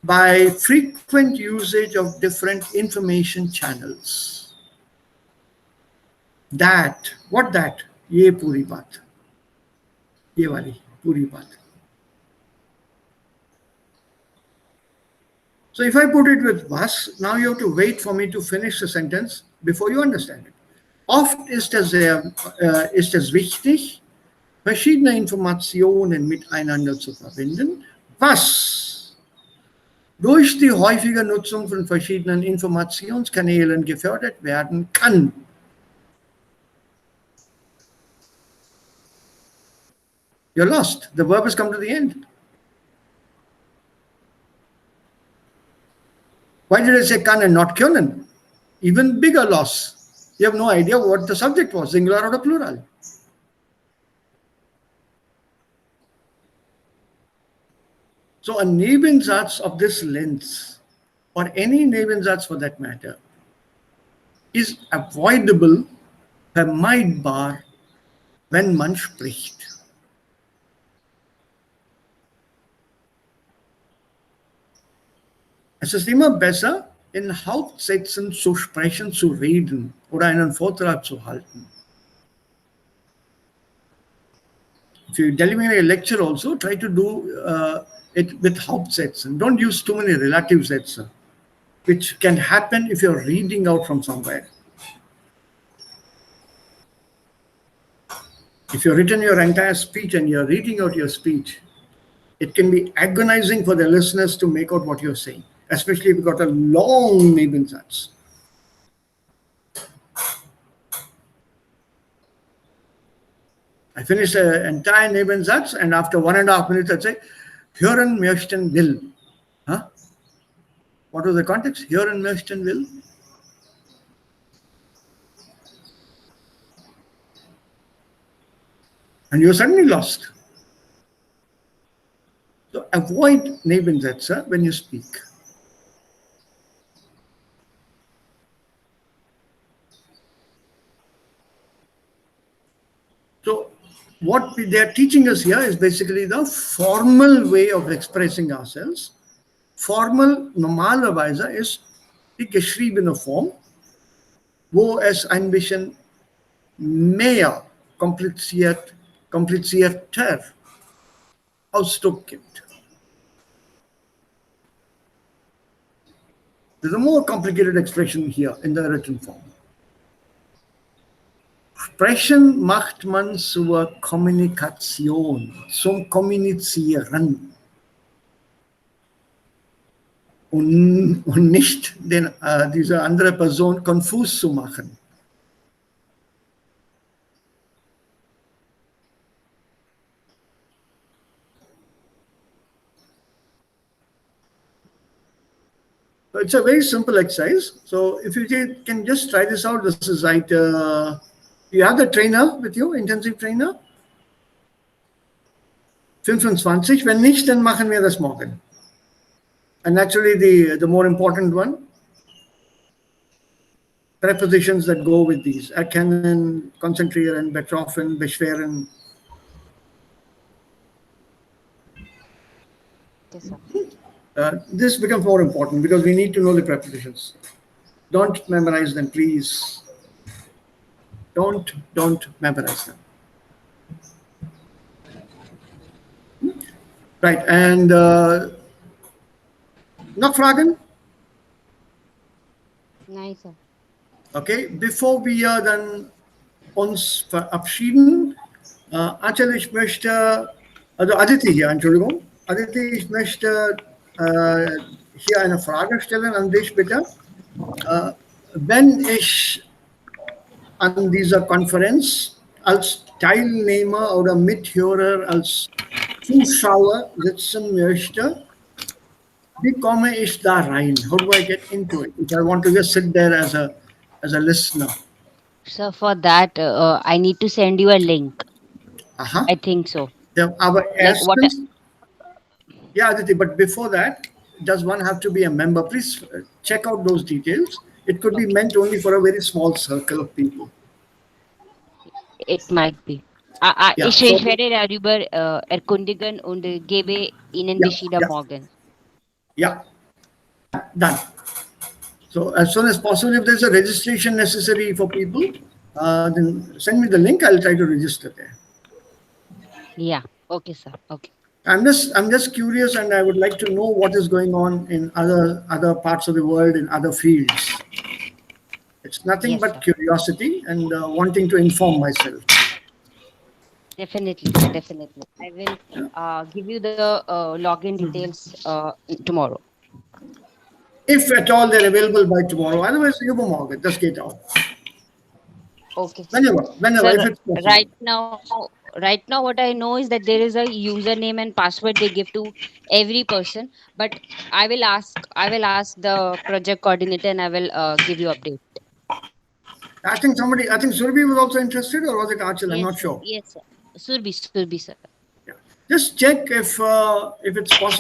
by frequent usage of different information channels. That, what that? ये पूरी बात, ये वाली पूरी बात. So if I put it with was, now you have to wait for me to finish the sentence before you understand it. Oft ist es wichtig, verschiedene Informationen miteinander zu verbinden, was durch die häufige Nutzung von verschiedenen Informationskanälen gefördert werden kann. You're lost. The verb has come to the end. Why did I say kann and not können? Even bigger loss. You have no idea what the subject was, singular or the plural. So a Nebensatz of this length, or any Nebensatz for that matter, is avoidable vermeidbar, wenn man spricht. Es ist immer besser, in Hauptsätzen zu sprechen, zu reden oder einen Vortrag zu halten. If you're delivering a lecture also, try to do it with Hauptsätzen. Don't use too many relative Sätze, which can happen if you're reading out from somewhere. If you've written your entire speech and you're reading out your speech, it can be agonizing for the listeners to make out what you're saying, especially if you've got a long Nebensatz. I finished an entire Nebensatz, and after 1.5 minutes, I'd say, hören möchten will. Huh? What was the context? Hören möchten will? And you're suddenly lost. So avoid Nebensätze when you speak. So what they're teaching us here is basically the formal way of expressing ourselves. Formal normalerweise ist die geschriebene Form, wo es ein bisschen mehr komplizierter Ausdruck gibt. There's a more complicated expression here in the written form. Sprechen macht man zur Kommunikation, zum Kommunizieren und nicht diese andere Person konfus zu machen. So it's a very simple exercise. So if you can just try this out, this is right. You have the trainer with you, intensive trainer? 25. Wenn nicht, dann machen wir das morgen. And naturally, the more important one, prepositions that go with these: erkennen, konzentrieren, betroffen, beschweren. Yes, sir. This becomes more important because we need to know the prepositions. Don't memorize them, please. Don't memorize them. Right, and noch Fragen? Nein, sir. Okay, bevor wir dann uns verabschieden, Achal, ich möchte, also Aditi hier, Entschuldigung. Aditi, ich möchte hier eine Frage stellen an dich, bitte. Wenn ich an dieser Konferenz als Teilnehmer oder Mithörer, als Zuschauer sitzen möchte, wie komme ich da rein? How do I get into it? If I want to just sit there as a listener. So for that, I need to send you a link. Aha. I think so. Aber Like what? erstens, yeah, Aditi, but before that, does one have to be a member? Please check out those details. It could be meant only for a very small circle of people. It might be. Ja, Ich so- werde darüber erkundigen und gebe Ihnen Ja, Bescheid ja. morgen. Yeah, done. So as soon as possible, if there's a registration necessary for people, then send me the link. I'll try to register there. Yeah. Okay, sir. Okay. I'm just curious, and I would like to know what is going on in other parts of the world in other fields. It's nothing Yes, but sir. curiosity and wanting to inform myself. Definitely, sir. Definitely. I will give you the login details tomorrow. If at all they're available by tomorrow, otherwise you go morgen. Just get out. Okay. Whenever, if Sir, it's possible. right now, what I know is that there is a username and password they give to every person. But I will ask the project coordinator, and I will give you update. I think Surabhi was also interested, or was it Achal? I'm Yes, not sir. sure. Yes, sir. Surbi, sir. Yeah. Just check if it's possible